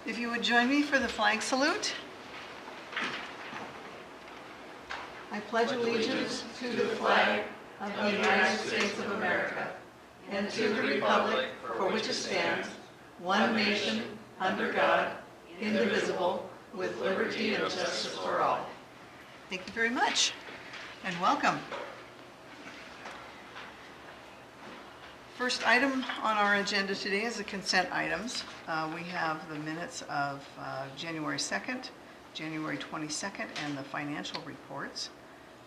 If you would join me for the flag salute. I pledge allegiance to the flag of the United States of America and to the republic for which it stands, one nation, under God, indivisible, with liberty and justice for all. Thank you very much, and welcome. First item on our agenda today is the consent items. We have the minutes of January 2nd, January 22nd, and the financial reports.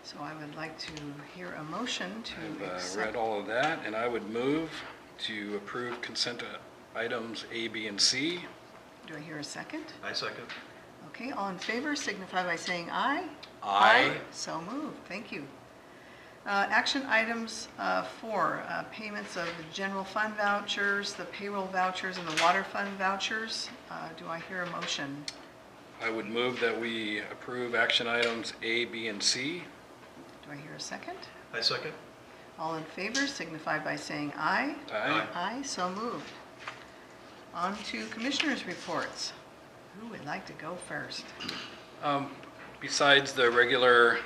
So I would like to hear a motion to accept. I've read all of that, and I would move to approve consent items A, B, and C. Do I hear a second? I second. Okay, all in favor signify by saying aye. Aye. So moved. Thank you. Action items for payments of the general fund vouchers, the payroll vouchers, and the water fund vouchers. Do I hear a motion? I would move that we approve action items A, B, and C. Do I hear a second? I second. All in favor signify by saying aye. Aye. Aye, so moved. On to commissioners' reports. Who would like to go first? Besides the regular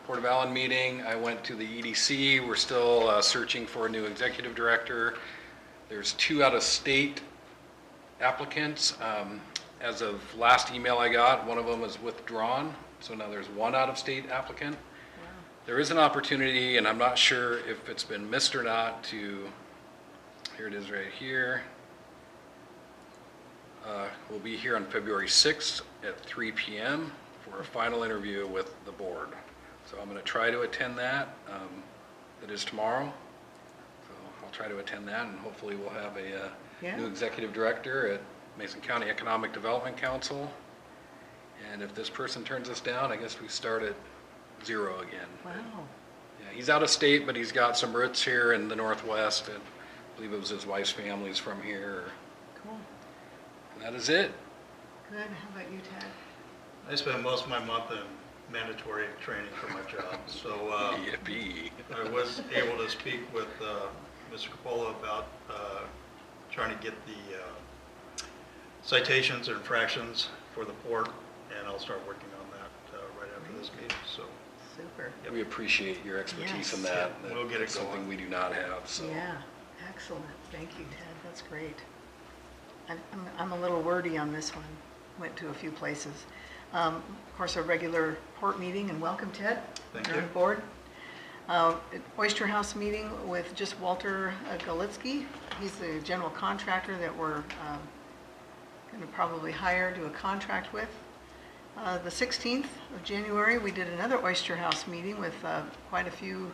Port of Allyn meeting, I went to the EDC. We're still searching for a new executive director. There's 2 out-of-state applicants. As of last email I got, one of them is withdrawn, so now there's 1 out-of-state applicant. Wow. There is an opportunity, and I'm not sure if it's been missed or not, to, here it is right here. We'll be here on February 6th at 3 p.m. for a final interview with the board. So I'm going to try to attend that. It is tomorrow, so I'll try to attend that, and hopefully we'll have a new executive director at Mason County Economic Development Council. And if this person turns us down, I guess we start at 0 again. Wow. Yeah, he's out of state, but he's got some roots here in the Northwest, and I believe it was his wife's family's from here. Cool. And that is it. Good. How about you, Ted? I spent most of my month in mandatory training for my job, so Yippee. I was able to speak with Mr. Coppola about trying to get the citations or infractions for the port, and I'll start working on that right after this meeting. So Super. We appreciate your expertise in Yes. that. We'll get it That's something going. we do not have. So. Yeah, excellent. Thank you, Ted. That's great. I'm a little wordy on this one. Went to a few places. Of course, a regular port meeting, and welcome, Ted. Thank You're you. on board. Oyster House meeting with just Walter Galitsky. He's the general contractor that we're going to probably hire, do a contract with. The 16th of January, we did another Oyster House meeting with quite a few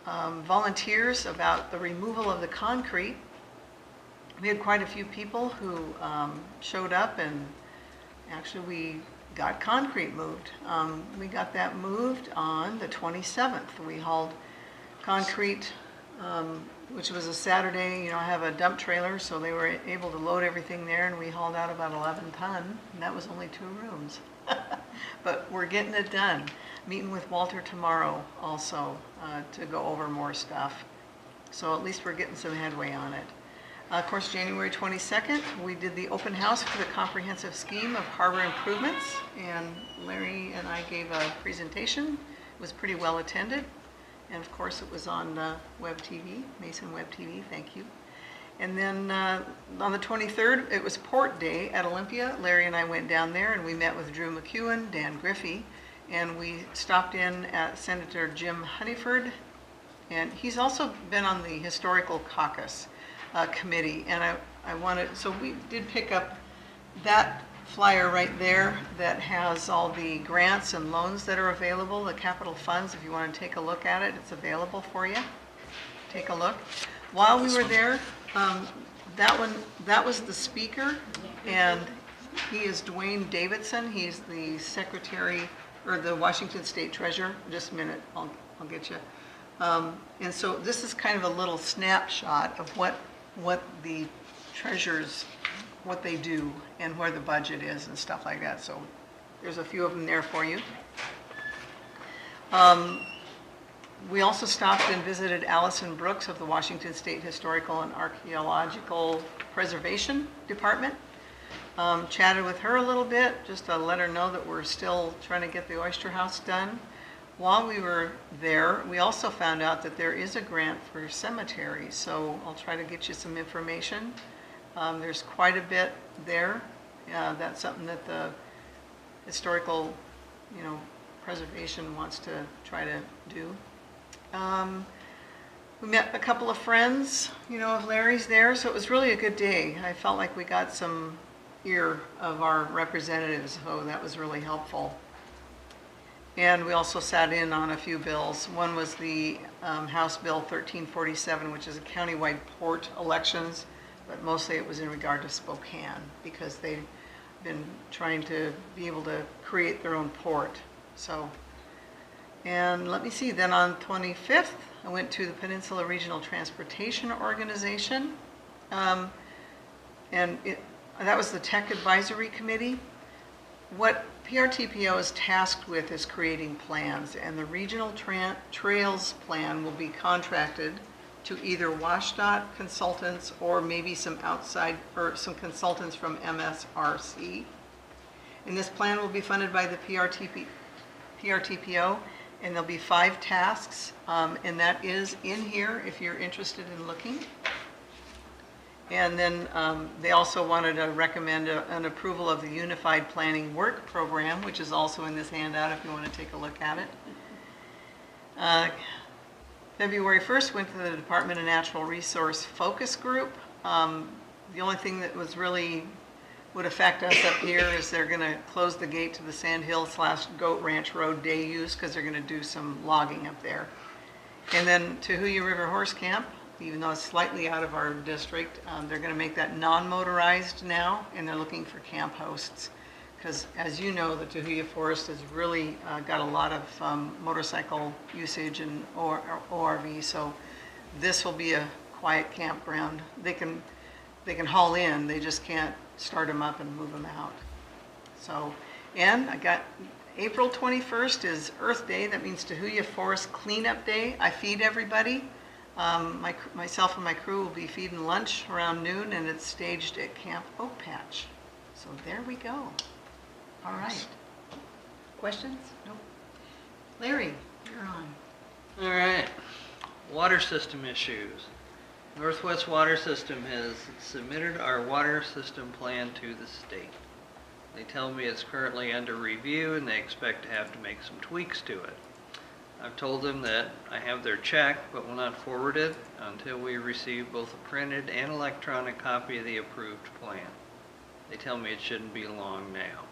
volunteers about the removal of the concrete. We had quite a few people who showed up, and actually we got concrete moved. We got that moved on the 27th. We hauled concrete, which was a Saturday. You know, I have a dump trailer, so they were able to load everything there, and we hauled out about 11 ton, and that was only 2 rooms. But we're getting it done. Meeting with Walter tomorrow also to go over more stuff. So at least we're getting some headway on it. Of course, January 22nd, we did the open house for the comprehensive scheme of harbor improvements, and Larry and I gave a presentation. It was pretty well attended, and of course it was on Web TV, Mason Web TV, thank you. And then on the 23rd, it was Port Day at Olympia. Larry and I went down there, and we met with Drew McEwen, Dan Griffey, and we stopped in at Senator Jim Honeyford, and he's also been on the Historical Caucus committee, and I wanted, so we did pick up that flyer right there that has all the grants and loans that are available, the capital funds. If you want to take a look at it, it's available for you. Take a look. While we were there, that was the speaker, and he is Dwayne Davidson. He's the secretary, or the Washington State Treasurer. Just a minute, I'll get you. And so this is kind of a little snapshot of what the treasurers, what they do and where the budget is and stuff like that. So there's a few of them there for you. We also stopped and visited Allison Brooks of the Washington State Historical and Archaeological Preservation Department. Chatted with her a little bit, just to let her know that we're still trying to get the Oyster House done. While we were there, we also found out that there is a grant for cemeteries, so I'll try to get you some information. There's quite a bit there. That's something that the historical, preservation wants to try to do. We met a couple of friends, of Larry's there, so it was really a good day. I felt like we got some ear of our representatives, so that was really helpful. And we also sat in on a few bills. One was the House Bill 1347, which is a countywide port elections, but mostly it was in regard to Spokane because they've been trying to be able to create their own port. And let me see, then on 25th, I went to the Peninsula Regional Transportation Organization, and that was the Tech Advisory Committee. What PRTPO is tasked with is creating plans, and the Regional Trails Plan will be contracted to either WashDOT consultants or maybe some outside, or some consultants from MSRC. And this plan will be funded by the PRTPO, and there'll be 5 tasks, and that is in here if you're interested in looking. And then they also wanted to recommend an approval of the Unified Planning Work Program, which is also in this handout if you want to take a look at it. February 1st, went to the Department of Natural Resource Focus Group. The only thing that would affect us up here is they're going to close the gate to the Sand Hill / Goat Ranch Road day use because they're going to do some logging up there. And then Tahuya River Horse Camp, even though it's slightly out of our district, they're going to make that non-motorized now, and they're looking for camp hosts. Because as you know, the Tahuya Forest has really got a lot of motorcycle usage and ORV, so this will be a quiet campground. They can haul in, they just can't start them up and move them out. So, and I got April 21st is Earth Day. That means Tahuya Forest Cleanup Day. I feed everybody. Myself and my crew will be feeding lunch around noon, and it's staged at Camp Oak Patch. So there we go. All right. Questions? Nope. Larry, you're on. All right. Water system issues. Northwest Water System has submitted our water system plan to the state. They tell me it's currently under review and they expect to have to make some tweaks to it. I've told them that I have their check but will not forward it until we receive both a printed and electronic copy of the approved plan. They tell me it shouldn't be long now.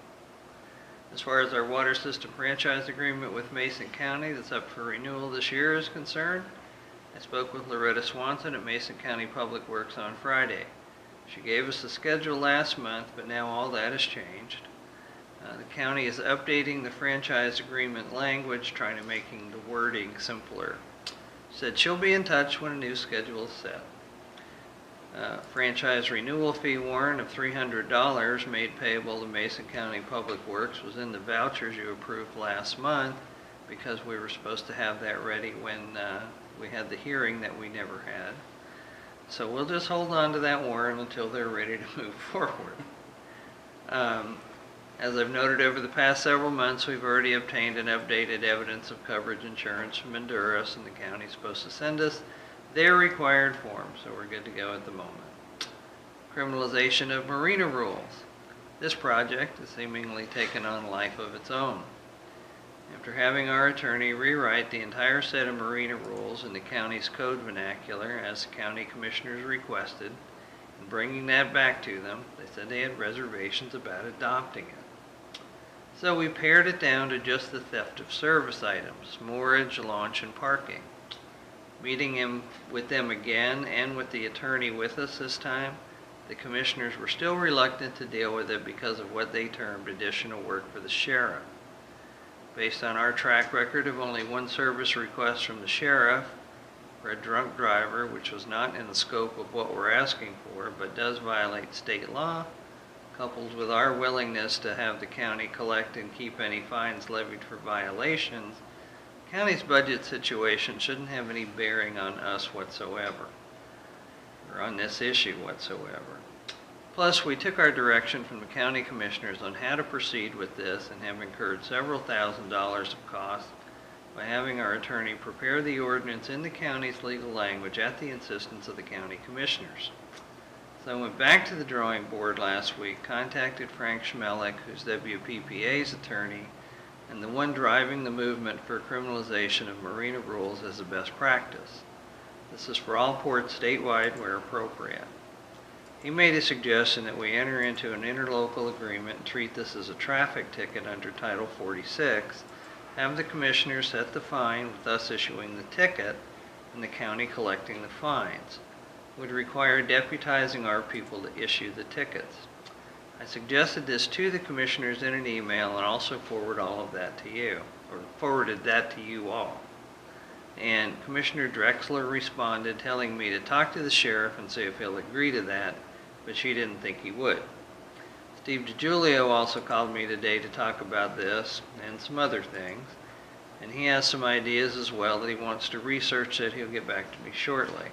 As far as our water system franchise agreement with Mason County that's up for renewal this year is concerned, I spoke with Loretta Swanson at Mason County Public Works on Friday. She gave us the schedule last month, but now all that has changed. The county is updating the franchise agreement language, trying to making the wording simpler. Said she'll be in touch when a new schedule is set. Franchise renewal fee warrant of $300 made payable to Mason County Public Works was in the vouchers you approved last month because we were supposed to have that ready when we had the hearing that we never had. So we'll just hold on to that warrant until they're ready to move forward. As I've noted over the past several months, we've already obtained an updated evidence of coverage insurance from Honduras, and the county's supposed to send us their required form, so we're good to go at the moment. Criminalization of marina rules. This project has seemingly taken on a life of its own. After having our attorney rewrite the entire set of marina rules in the county's code vernacular as the county commissioners requested, and bringing that back to them, they said they had reservations about adopting it. So we pared it down to just the theft of service items, moorage, launch, and parking. Meeting with them again and with the attorney with us this time, the commissioners were still reluctant to deal with it because of what they termed additional work for the sheriff. Based on our track record of only one service request from the sheriff for a drunk driver, which was not in the scope of what we're asking for, but does violate state law, coupled with our willingness to have the county collect and keep any fines levied for violations, the county's budget situation shouldn't have any bearing on us whatsoever, or on this issue whatsoever. Plus, we took our direction from the county commissioners on how to proceed with this and have incurred several $1,000s of costs by having our attorney prepare the ordinance in the county's legal language at the insistence of the county commissioners. So I went back to the drawing board last week, contacted Frank Schmelik, who's WPPA's attorney, and the one driving the movement for criminalization of marina rules as a best practice. This is for all ports statewide where appropriate. He made a suggestion that we enter into an interlocal agreement and treat this as a traffic ticket under Title 46, have the commissioners set the fine with us issuing the ticket and the county collecting the fines. Would require deputizing our people to issue the tickets. I suggested this to the commissioners in an email and also forwarded that to you all. And Commissioner Drexler responded telling me to talk to the sheriff and see if he'll agree to that, but she didn't think he would. Steve DiGiulio also called me today to talk about this and some other things, and he has some ideas as well that he wants to research that he'll get back to me shortly.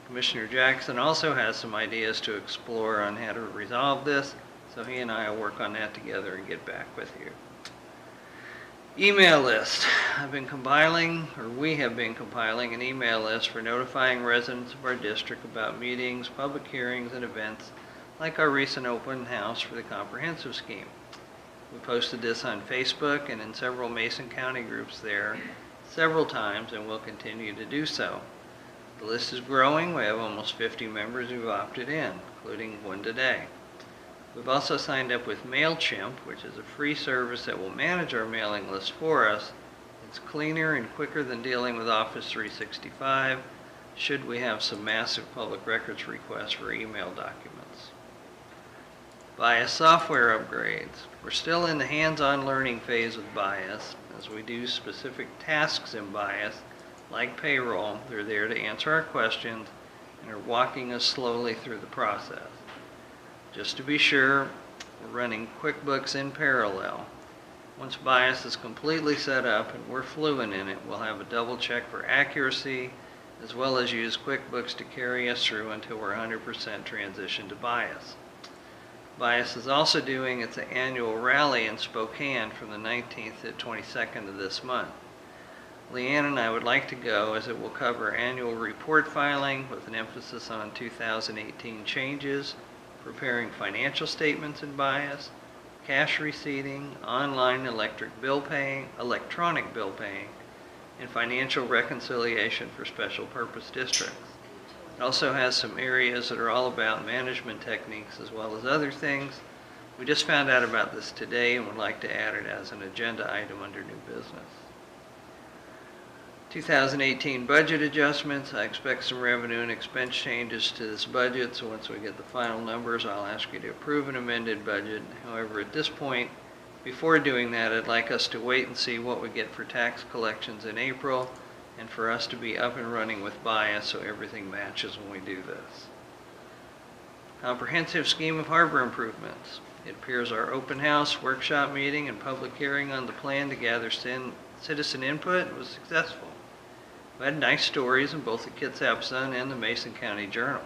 Commissioner Jackson also has some ideas to explore on how to resolve this, so he and I will work on that together and get back with you. Email list. We have been compiling an email list for notifying residents of our district about meetings, public hearings, and events like our recent open house for the comprehensive scheme. We posted this on Facebook and in several Mason County groups there several times and will continue to do so. The list is growing. We have almost 50 members who've opted in, including one today. We've also signed up with MailChimp, which is a free service that will manage our mailing list for us. It's cleaner and quicker than dealing with Office 365, should we have some massive public records requests for email documents. BIAS software upgrades. We're still in the hands-on learning phase with BIAS, as we do specific tasks in BIAS, like payroll. They're there to answer our questions and are walking us slowly through the process. Just to be sure, we're running QuickBooks in parallel. Once BIAS is completely set up and we're fluent in it, we'll have a double check for accuracy, as well as use QuickBooks to carry us through until we're 100% transitioned to BIAS. BIAS is also doing its annual rally in Spokane from the 19th to 22nd of this month. Leanne and I would like to go, as it will cover annual report filing with an emphasis on 2018 changes, preparing financial statements in BIAS, cash receipting, online electronic bill paying, and financial reconciliation for special purpose districts. It also has some areas that are all about management techniques as well as other things. We just found out about this today and would like to add it as an agenda item under new business. 2018 budget adjustments. I expect some revenue and expense changes to this budget, so once we get the final numbers, I'll ask you to approve an amended budget. However, at this point, before doing that, I'd like us to wait and see what we get for tax collections in April, and for us to be up and running with BIAS so everything matches when we do this. Comprehensive scheme of harbor improvements. It appears our open house, workshop meeting, and public hearing on the plan to gather citizen input was successful. We had nice stories in both the Kitsap Sun and the Mason County Journal.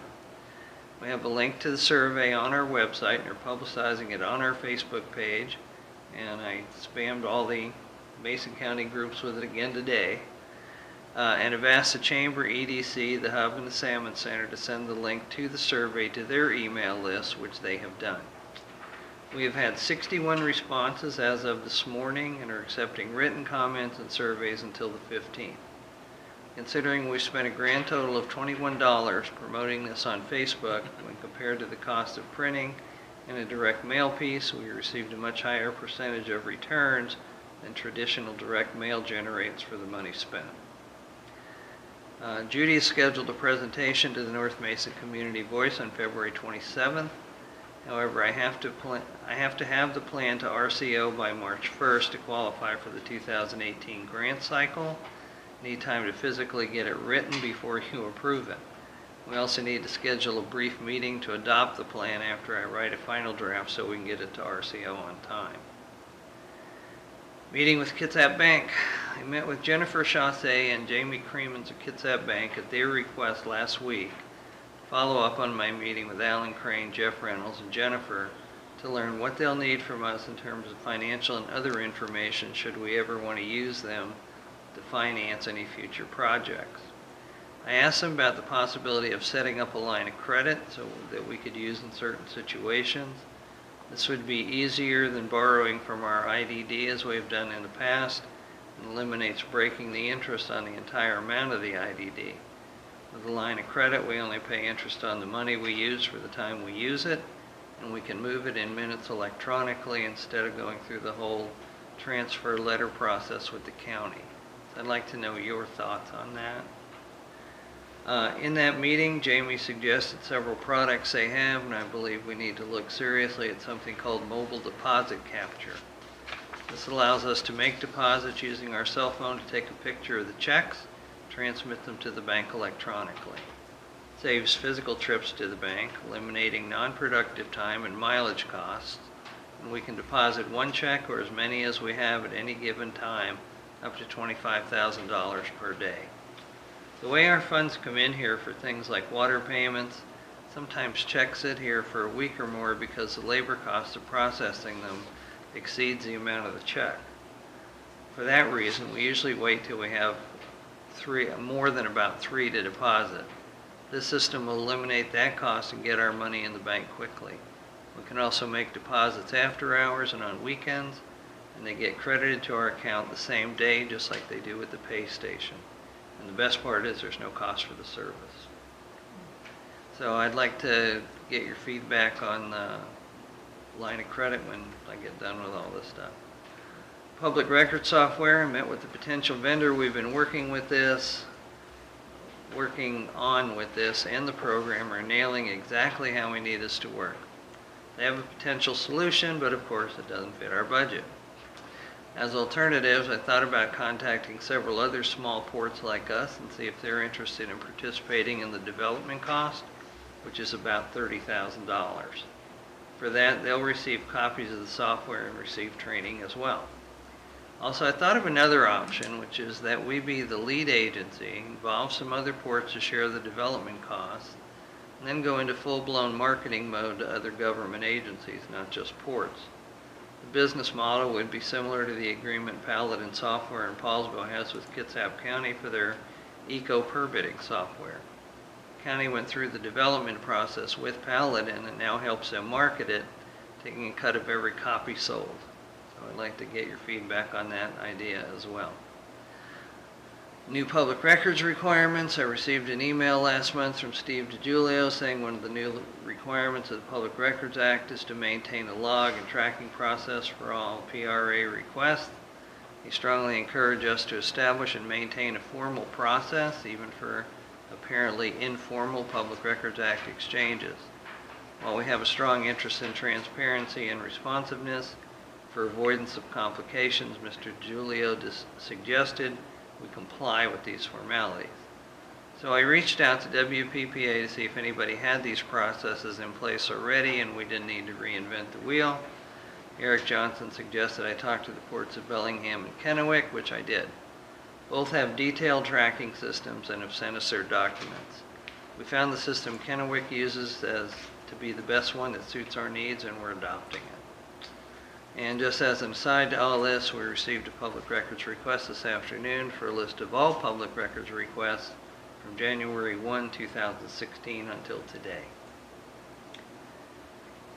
We have a link to the survey on our website and are publicizing it on our Facebook page. And I spammed all the Mason County groups with it again today. And have asked the Chamber, EDC, the Hub, and the Salmon Center to send the link to the survey to their email list, which they have done. We have had 61 responses as of this morning and are accepting written comments and surveys until the 15th. Considering we spent a grand total of $21 promoting this on Facebook, when compared to the cost of printing and a direct mail piece, we received a much higher percentage of returns than traditional direct mail generates for the money spent. Judy has scheduled a presentation to the North Mesa Community Voice on February 27th. However, I have to have the plan to RCO by March 1st to qualify for the 2018 grant cycle. Need time to physically get it written before you approve it. We also need to schedule a brief meeting to adopt the plan after I write a final draft so we can get it to RCO on time. Meeting with Kitsap Bank. I met with Jennifer Chaussee and Jamie Creemans of Kitsap Bank at their request last week to follow up on my meeting with Allyn, Crane, Jeff Reynolds, and Jennifer to learn what they'll need from us in terms of financial and other information should we ever want to use them to finance any future projects. I asked them about the possibility of setting up a line of credit so that we could use in certain situations. This would be easier than borrowing from our IDD as we've done in the past, and eliminates breaking the interest on the entire amount of the IDD. With a line of credit, we only pay interest on the money we use for the time we use it, and we can move it in minutes electronically instead of going through the whole transfer letter process with the county. So I'd like to know your thoughts on that. In that meeting, Jamie suggested several products they have, and I believe we need to look seriously at something called mobile deposit capture. This allows us to make deposits using our cell phone to take a picture of the checks, transmit them to the bank electronically. Saves physical trips to the bank, eliminating non-productive time and mileage costs, and we can deposit one check or as many as we have at any given time, up to $25,000 per day. The way our funds come in here for things like water payments, sometimes checks sit here for a week or more because the labor cost of processing them exceeds the amount of the check. For that reason, we usually wait till we have more than about three to deposit. This system will eliminate that cost and get our money in the bank quickly. We can also make deposits after hours and on weekends, and they get credited to our account the same day, just like they do with the pay station. And the best part is there's no cost for the service. So I'd like to get your feedback on the line of credit when I get done with all this stuff. Public record software, I met with the potential vendor. We've been working on with this and the programmer, nailing exactly how we need this to work. They have a potential solution, but of course it doesn't fit our budget. As alternatives, I thought about contacting several other small ports like us and see if they're interested in participating in the development cost, which is about $30,000. For that, they'll receive copies of the software and receive training as well. Also, I thought of another option, which is that we be the lead agency, involve some other ports to share the development costs, and then go into full-blown marketing mode to other government agencies, not just ports. The business model would be similar to the agreement Paladin Software in Paulsville has with Kitsap County for their eco-permitting software. The county went through the development process with Paladin and now helps them market it, taking a cut of every copy sold. So I'd like to get your feedback on that idea as well. New public records requirements. I received an email last month from Steve DiGiulio saying one of the new requirements of the Public Records Act is to maintain a log and tracking process for all PRA requests. He strongly encouraged us to establish and maintain a formal process, even for apparently informal Public Records Act exchanges. While we have a strong interest in transparency and responsiveness, for avoidance of complications, Mr. DiGiulio suggested we comply with these formalities. So I reached out to WPPA to see if anybody had these processes in place already and we didn't need to reinvent the wheel. Eric Johnson suggested I talk to the ports of Bellingham and Kennewick, which I did. Both have detailed tracking systems and have sent us their documents. We found the system Kennewick uses as to be the best one that suits our needs, and we're adopting it. And just as an aside to all this, we received a public records request this afternoon for a list of all public records requests from January 1, 2016 until today.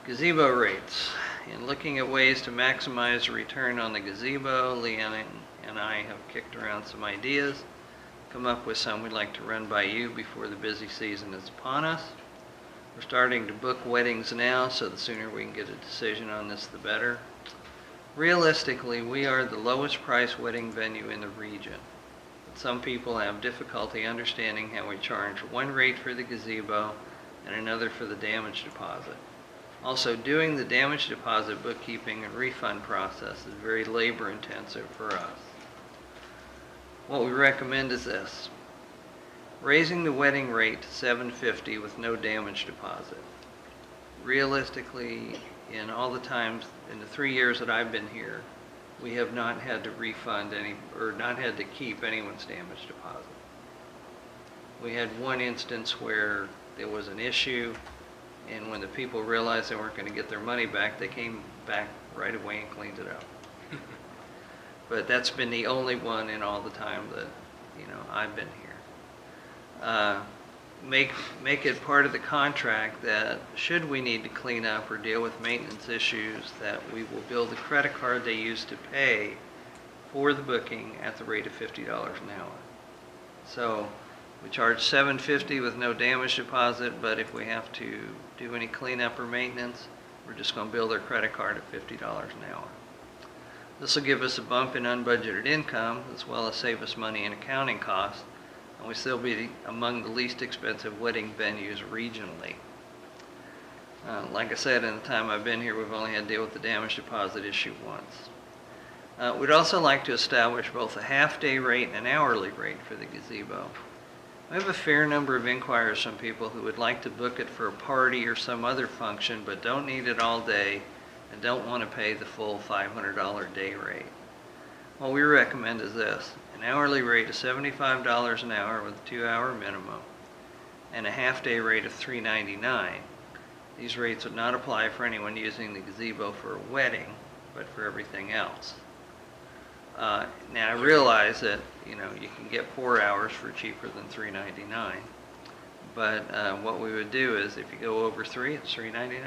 Gazebo rates. In looking at ways to maximize the return on the gazebo, Leanna and I have kicked around some ideas, come up with some we'd like to run by you before the busy season is upon us. We're starting to book weddings now, so the sooner we can get a decision on this, the better. Realistically, we are the lowest price wedding venue in the region. But some people have difficulty understanding how we charge one rate for the gazebo and another for the damage deposit. Also, doing the damage deposit bookkeeping and refund process is very labor intensive for us. What we recommend is this: raising the wedding rate to $750 with no damage deposit. Realistically, in all the times, in the 3 years that I've been here, we have not had to refund any, or not had to keep anyone's damage deposit. We had one instance where there was an issue, and when the people realized they weren't going to get their money back, they came back right away and cleaned it up. But that's been the only one in all the time that, I've been here. Make it part of the contract that should we need to clean up or deal with maintenance issues, that we will bill the credit card they used to pay for the booking at the rate of $50 an hour. So we charge $7.50 with no damage deposit, but if we have to do any cleanup or maintenance, we're just going to bill their credit card at $50 an hour. This will give us a bump in unbudgeted income, as well as save us money in accounting costs, and we still be among the least expensive wedding venues regionally. Like I said, in the time I've been here, we've only had to deal with the damage deposit issue once. We'd also like to establish both a half-day rate and an hourly rate for the gazebo. I have a fair number of inquiries from people who would like to book it for a party or some other function, but don't need it all day and don't want to pay the full $500 day rate. What we recommend is this: an hourly rate of $75 an hour with a 2-hour minimum, and a half-day rate of $3.99. These rates would not apply for anyone using the gazebo for a wedding, but for everything else. Now I realize that you can get 4 hours for cheaper than $3.99, but what we would do is if you go over 3, it's $3.99.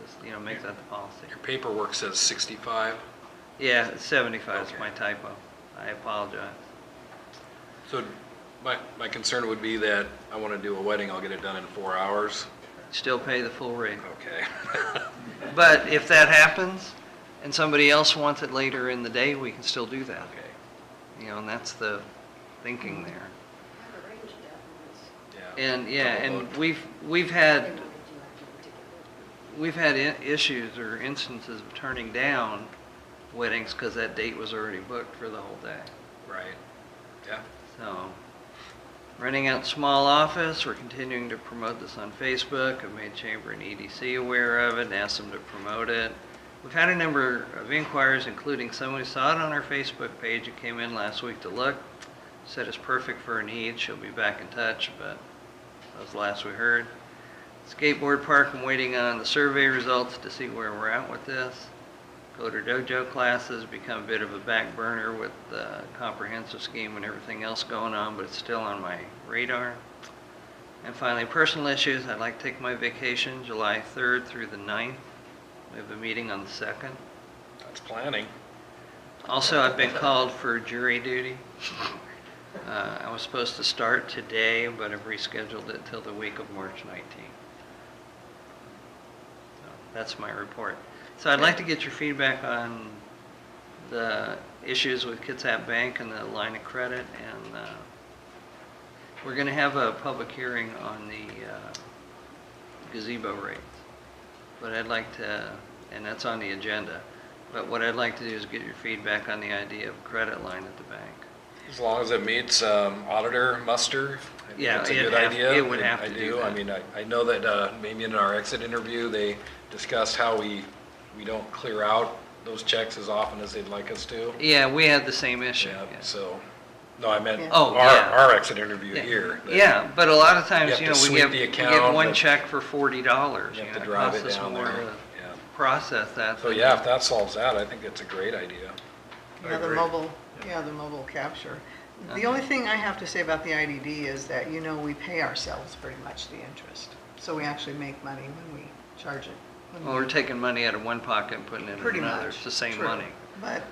Just make that the policy. Your paperwork says 65. Yeah, it's 75 is Okay. my typo. I apologize. So my concern would be that I want to do a wedding, I'll get it done in 4 hours. Still pay the full rate. Okay. But if that happens and somebody else wants it later in the day, we can still do that. Okay. And that's the thinking there. Yeah. And we've had issues or instances of turning down weddings because that date was already booked for the whole day. Right. Yeah. So, renting out small office, we're continuing to promote this on Facebook. I've made Chamber and EDC aware of it and asked them to promote it. We've had a number of inquiries, including someone who saw it on our Facebook page and came in last week to look. Said it's perfect for her needs. She'll be back in touch, but that was the last we heard. Skateboard park, I'm waiting on the survey results to see where we're at with this. Coder Dojo classes become a bit of a back burner with the comprehensive scheme and everything else going on, but it's still on my radar. And finally, personal issues. I'd like to take my vacation July 3rd through the 9th. We have a meeting on the 2nd. That's planning. Also, I've been called for jury duty. I was supposed to start today, but I've rescheduled it till the week of March 19th. So that's my report. So I'd like to get your feedback on the issues with Kitsap Bank and the line of credit, and we're going to have a public hearing on the gazebo rates. But I'd like to, and that's on the agenda, but what I'd like to do is get your feedback on the idea of a credit line at the bank. As long as it meets auditor muster, I think Yeah, that's a good idea. it would have to I do I that. mean, I know that maybe in our exit interview, they discussed how we don't clear out those checks as often as they'd like us to. Yeah, we had the same issue. Yeah, yeah. so, no, I meant Yeah. Oh, yeah. our exit interview Yeah. here. that Yeah, but a lot of times, You have to we sweep the get account, one but check for $40. You have to It drive costs it us down more there. to Yeah. process that. So than- yeah, if that solves that, I think it's a great idea. Yeah, the mobile capture. The only thing I have to say about the IDD is that, we pay ourselves pretty much the interest. So we actually make money when we charge it. Well, we're taking money out of one pocket and putting it in Pretty another. much. It's the same True. money. But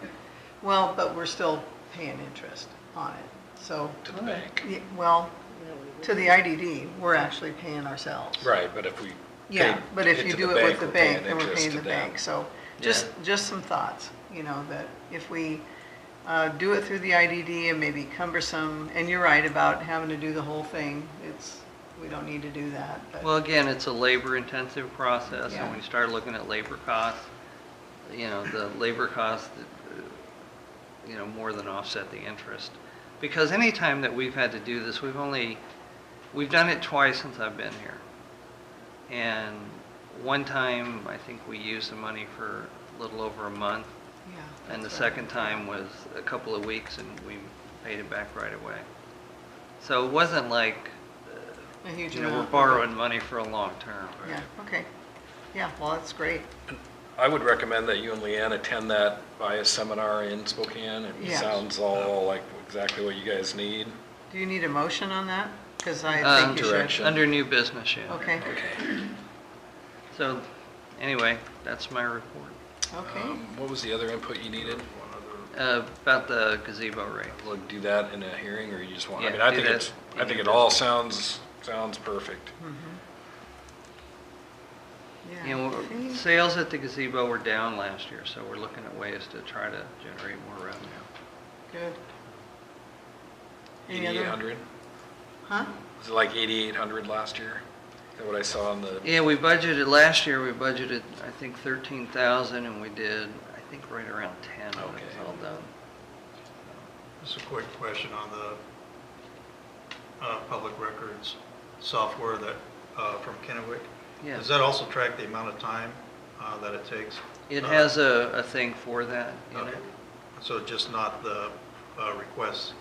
we're still paying interest on it. So, To the bank. to the IDD, we're actually paying ourselves. Right, but if we Yeah, pay but if you to do it with the we're paying bank, then we're interest paying to the them. bank. So Yeah. just some thoughts, that if we do it through the IDD and maybe cumbersome, and you're right about having to do the whole thing, we don't need to do that. But Well, again, it's a labor-intensive process, Yeah. and when you start looking at labor costs, the labor costs, more than offset the interest. Because any time that we've had to do this, we've done it twice since I've been here. And one time, I think we used the money for a little over a month, yeah, and the that's right. second time was a couple of weeks, and we paid it back right away. So it wasn't like A huge You know, amount. we're borrowing money for a long term. Yeah, okay. Yeah, well, that's great. I would recommend that you and Leanne attend that via seminar in Spokane. It Yeah. sounds all like exactly what you guys need. Do you need a motion on that? Because I Um, think you should. Direction. Under new business, yeah. Okay, Okay. So, anyway, that's my report. okay. What was the other input you needed? About the gazebo rates. We'll do that in a hearing, or you just want, I Yeah, mean, I do think that it's, in I think your it all sounds perfect. Yeah. You know, Okay. sales at the gazebo were down last year, so we're looking at ways to try to generate more revenue. Good. Any other- 8,800? Huh? Was it like 8,800 last year? Is that what I saw on the, Yeah, last year we budgeted, I think 13,000, and we did, I think right around 10 when it was Okay. all done. Just a quick question on the public records software that, from Kennewick. Yeah. Does that also track the amount of time that it takes? It has a thing for that in Okay. it. So just not the requests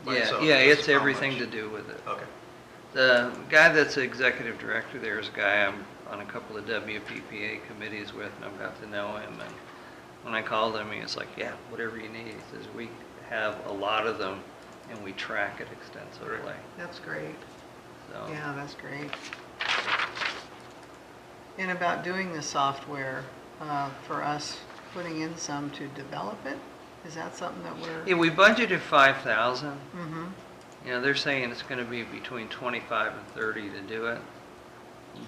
by Yeah, itself? yeah, just it's how everything much? to do with it. Okay. The guy that's the executive director there is a guy I'm on a couple of WPPA committees with, and I've got to know him. And when I called him, he was like, yeah, whatever you need. He says, we have a lot of them, and we track it extensively. That's great. So, Yeah, that's great. And about doing the software, for us putting in some to develop it, is that something that we're? yeah, we budgeted 5,000. Mm-hmm, You know, they're saying it's going to be between 25 and 30 to do it.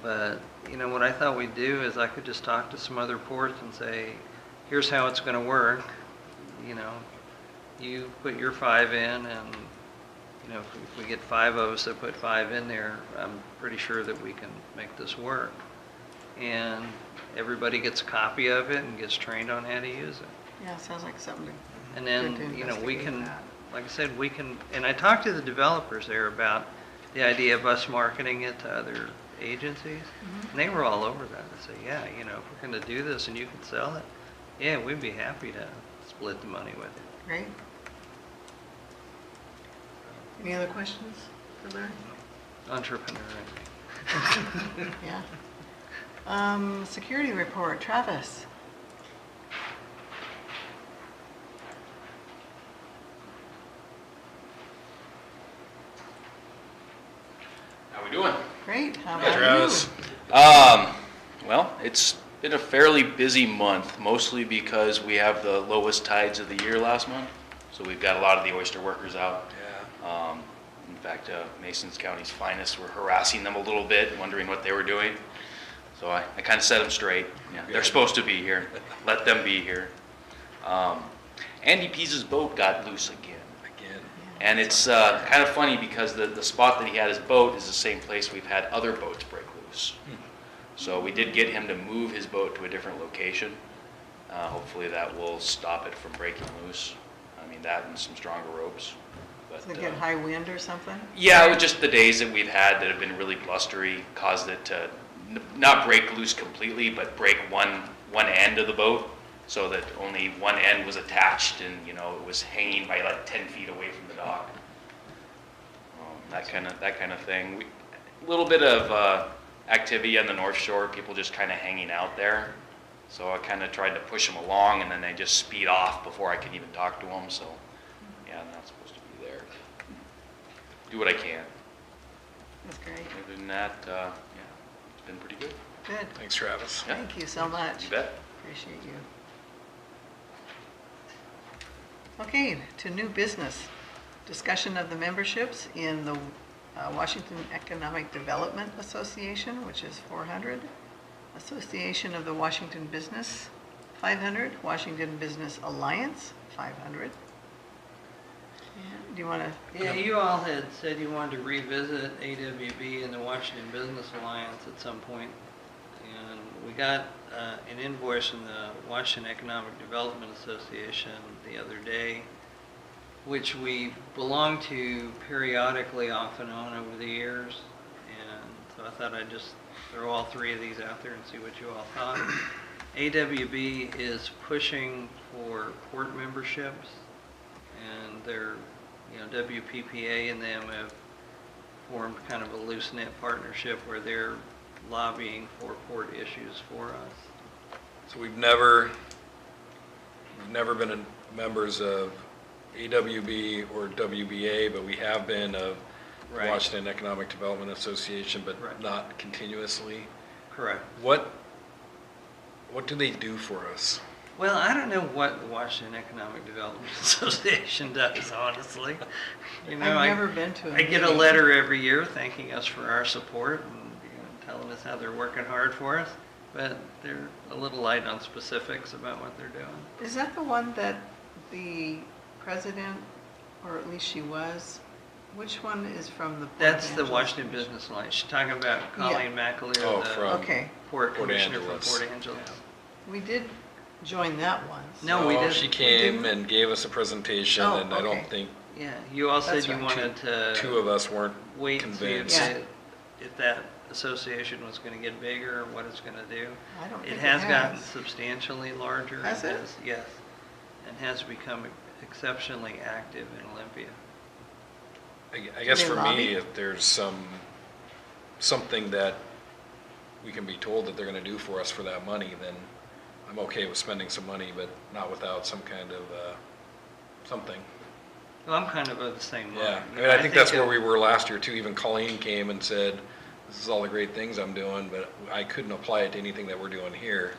But, you know, what I thought we'd do is I could just talk to some other ports and say, here's how it's going to work. You know, you put your 5 in, and, you know, if we get 5 of us that put 5 in there, I'm pretty sure that we can make this work. And everybody gets a copy of it and gets trained on how to use it. yeah, sounds like something to. And good to then, you know, we investigate can, that. like I said, we can, and I talked to the developers there about the idea of us marketing it to other agencies. And they were all over that. They said, yeah, you know, if we're going to do this and you can sell it, yeah, we'd be happy to split the money with you. Great. Any other questions for Larry? Entrepreneur. Yeah. Security report, Travis. How we doing? Great, how Hey, about Travis. you? Well, it's been a fairly busy month, mostly because we have the lowest tides of the year last month. So we've got a lot of the oyster workers out. Yeah. In fact, Masons County's finest were harassing them a little bit, wondering what they were doing. So I kind of set them straight. Yeah, they're Good. supposed to be here. Let them be here. Andy Pease's boat got loose again. Again. And it's kind of funny because the spot that he had his boat is the same place we've had other boats break loose. So we did get him to move his boat to a different location. Hopefully that will stop it from breaking loose. I mean, that and some stronger ropes. But, Does it get high wind or something? yeah, it was just the days that we've had that have been really blustery caused it to not break loose completely, but break one end of the boat, so that only one end was attached, and you know it was hanging by like 10 feet away from the dock. That kind of thing. A little bit of activity on the North Shore, people just kind of hanging out there. So I kind of tried to push them along, and then they just speed off before I could even talk to them. So yeah, I'm not supposed to be there. Do what I can. That's great. Other than that, yeah, it's been pretty good. Good. Thanks, Travis. Yeah. Thank you so much. You bet. Appreciate you. Okay, to new business. Discussion of the memberships in the Washington Economic Development Association, which is 400. Association of the Washington Business, 500. Washington Business Alliance, 500. Do you want to? Yeah, you all had said you wanted to revisit AWB and the Washington Business Alliance at some point. And we got an invoice from the Washington Economic Development Association the other day, which we belong to periodically off and on over the years. And so I thought I'd just throw all 3 of these out there and see what you all thought. AWB is pushing for port memberships, and they're, you know, WPPA and them have formed kind of a loose-knit partnership where they're lobbying for port issues for us. So we've never been members of AWB or WBA, but we have been of Right. Washington Economic Development Association, but Right. not continuously. Correct. What do they do for us? Well, I don't know what the Washington Economic Development Association does, honestly. You know, I've never been to a I get a meeting. letter every year thanking us for our support and telling us how they're working hard for us, but they're a little light on specifics about what they're doing. Is that the one that the president, or at least she was, which one is from the Port That's the Angeles Washington Commission? Business Alliance. She's talking about Colleen McAleer, Oh, the from Okay, Port Port Commissioner Angeles. from Port Angeles. we did join that once. No, we Oh, didn't. she We came didn't? and gave us a presentation, Oh, and I don't okay. think Yeah, you all said That's you right. wanted to two of us weren't wait and see if, convinced. Yeah. if that association was going to get bigger or what it's going to do. I don't It think has gotten substantially larger. Has it? Yes, and has become exceptionally active in Olympia. I guess they for lobby? me, if there's something that we can be told that they're gonna do for us for that money, then I'm okay with spending some money, but not without some kind of, something. Well, I'm kind of the same way. Yeah, You I know, mean, I think that's where of- we were last year too. Even Colleen came and said, this is all the great things I'm doing, but I couldn't apply it to anything that we're doing here.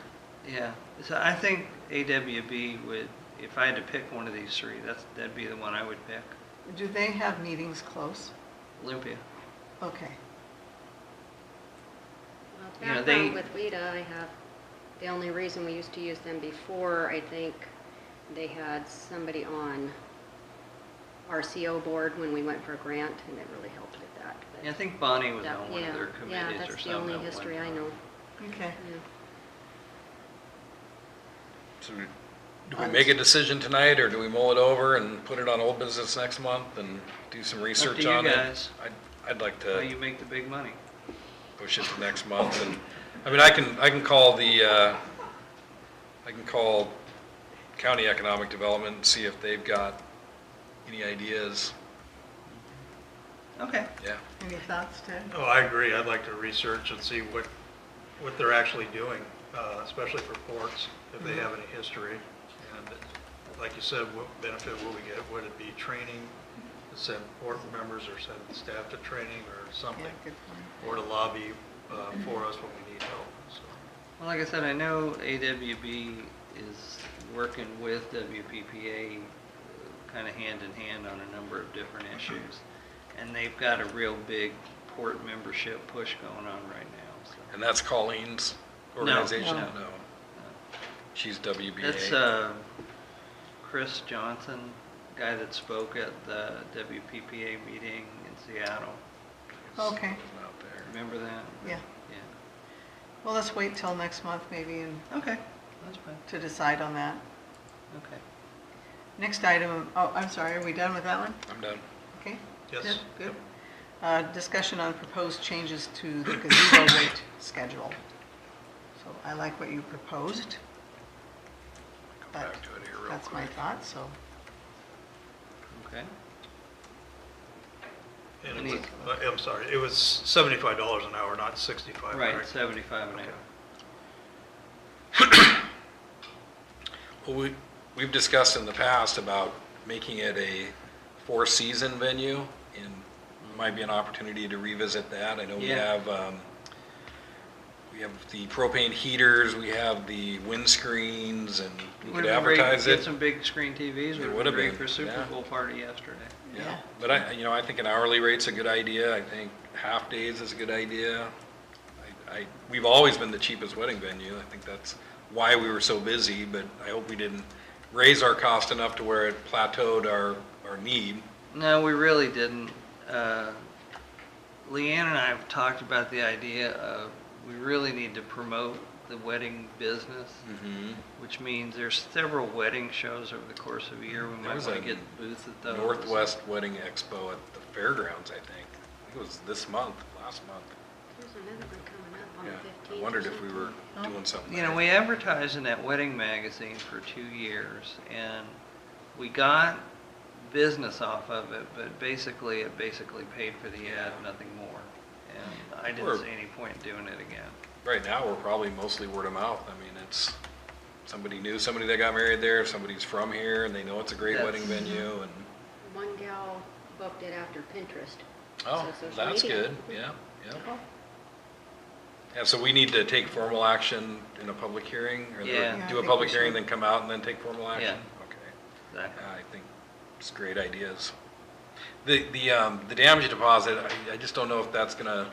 Yeah, so I think AWB would, if I had to pick one of these three, that'd be the one I would pick. Do they have meetings close? Olympia. Okay. You know, Background with WIDA, I have, the only reason we used to use them before, I think they had somebody on our CO board when we went for a grant, and it really helped with that. But Yeah, I think Bonnie was that- on one of their yeah, committees or that's something. the only at one history I time. know. Okay. Yeah. So do we make a decision tonight, or do we mull it over and put it on old business next month and do some research you on it? guys. I'd like Well, to you make the big money. push it to next month, and, I mean, I can call I can call County Economic Development and see if they've got any ideas. Okay. Yeah, Any thoughts, Ted? Oh, I agree. I'd like to research and see what they're actually doing, especially for ports, if they have any history. And like you said, what benefit will we get? Would it be training, to send port members or send staff to training or Yeah, something? good point. Or to lobby for us when we need help, so. Well, like I said, I know AWB is working with WPPA kind of hand in hand on a number of different issues. And they've got a real big port membership push going on right now. So. and that's Colleen's organization? No. No, she's WBA. That's Chris Johnson, guy that spoke at the WPPA meeting in Seattle. Okay, Wasn't out there. Remember that? yeah. Yeah. Well, let's wait till next month maybe and Okay, that's fine. to decide on that. Okay. Next item, oh, I'm sorry, are we done with that one? I'm done. Okay? Yes. Good, good. Discussion on proposed changes to the gazebo rate schedule. So I like what you proposed. Go But back to it here real that's my quick. thought, so. Okay. And Any- it was, I'm sorry, it was $75 an hour, not 65, Right, correct? 75 an hour. Well, we've discussed in the past about making it a four-season venue, and might be an opportunity to revisit that. I know we Yeah. have the propane heaters, we have the windscreens, and we could Would've been great to advertise Get it. some big screen TVs, It would have would've been great been, for Super yeah. Bowl party yesterday. Yeah. But I think an hourly rate's a good idea. I think half days is a good idea. We've always been the cheapest wedding venue. I think that's why we were so busy, but I hope we didn't raise our cost enough to where it plateaued our need. No, we really didn't. Leanne and I have talked about the idea of, we really need to promote the wedding business, Mm-hmm. which means there's several wedding shows over the course of a year. We might was want a to get booths at those. Northwest Wedding Expo at the fairgrounds, I think. I think it was last month. There's another one coming up on Yeah, the 15th. I wondered if we were doing something. You know, there. we advertised in that wedding magazine for 2 years, and we got business off of it, but basically, it basically paid for the ad, nothing more. And I didn't see any point in doing it again. Right now, we're probably mostly word of mouth. I mean, it's, somebody knew somebody that got married there, somebody's from here, and they know it's a great wedding venue, and, One gal booked it after Pinterest. oh, So social that's media. good, yeah, yeah. Yeah, so we need to take formal action in a public hearing? Or Yeah. Yeah, I do a think public we hearing, should. then come out and then take formal action? Yeah. Okay. Exactly. Yeah, I think it's great ideas. The damage deposit, I just don't know if that's gonna,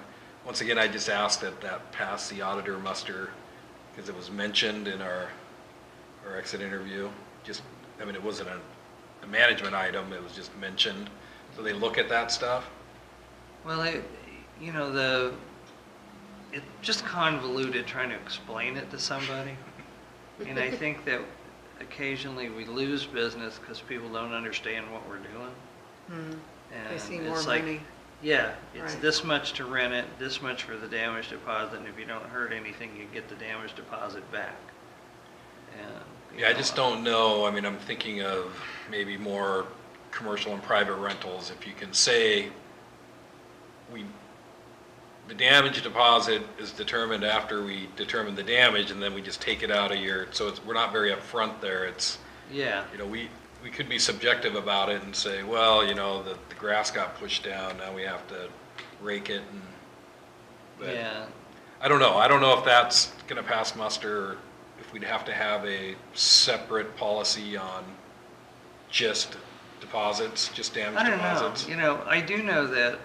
once again, I just asked that pass the auditor muster, because it was mentioned in our exit interview. Just, I mean, it wasn't a management item, it was just mentioned. So they look at that stuff? Well, it's just convoluted trying to explain it to somebody. And I think that occasionally we lose business because people don't understand what we're doing. Hmm. They And see it's more like, money. yeah, it's Right. this much to rent it, this much for the damage deposit, and if you don't hurt anything, you get the damage deposit back. And, you Yeah, I know, just don't know, I mean, I'm thinking of maybe more commercial and private rentals. If you can say, the damage deposit is determined after we determine the damage, and then we just take it out of your, so we're not very upfront there. It's, Yeah, we could be subjective about it and say, well, the grass got pushed down, now we have to rake it, but yeah. I don't know if that's gonna pass muster, or if we'd have to have a separate policy on just deposits, just damage I don't deposits. know, I do know that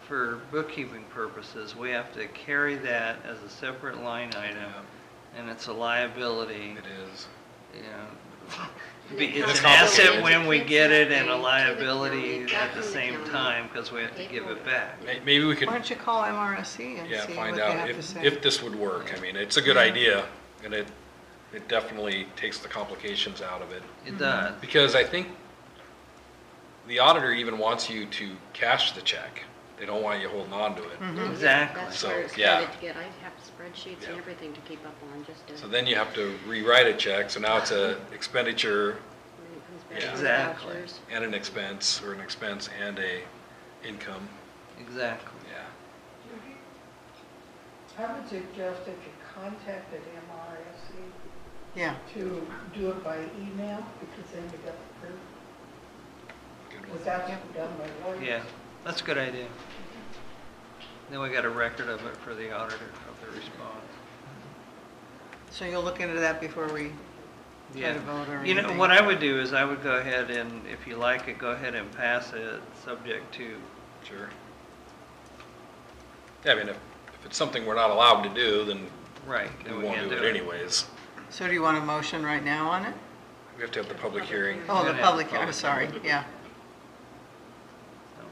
for bookkeeping purposes, we have to carry that as a separate line item, Yeah, and it's a liability, it is. you know. And it It's It's an asset complicated. when we get it and a To the liability county, at the back from the same county. time, because we have to give it back. Maybe we could, Why don't you call MRSC and see yeah, what find they out have to say? if this would work. I mean, it's a good idea, and it definitely takes the complications out of it. It does. Because I think the auditor even wants you to cash the check. They don't want you holding on to it. Mhm. Exactly. That's So, where it yeah. started to get, I have spreadsheets and Yeah. everything to keep up on, just to. So then you have to rewrite a check, so now it's a expenditure When it comes back Yeah. to Exactly. vouchers. and an expense, or an expense and a income, Exactly. yeah. I would suggest if you contacted MRSC Yeah, to do it by email, because then you got the proof, Good because one. that's done by lawyers. Yeah, that's a good idea. Then we got a record of it for the auditor of the response. so you'll look into that before we try Yeah. to vote or You know, anything? what I would do is I would go ahead and, if you like it, go ahead and pass it, subject to, Sure. Yeah, I mean, if it's something we're not allowed to do, then right, we then we won't can't do it anyways. So do you want a motion right now on it? We have to have the public hearing. Oh, the Gonna have public, a I'm public sorry, yeah. So,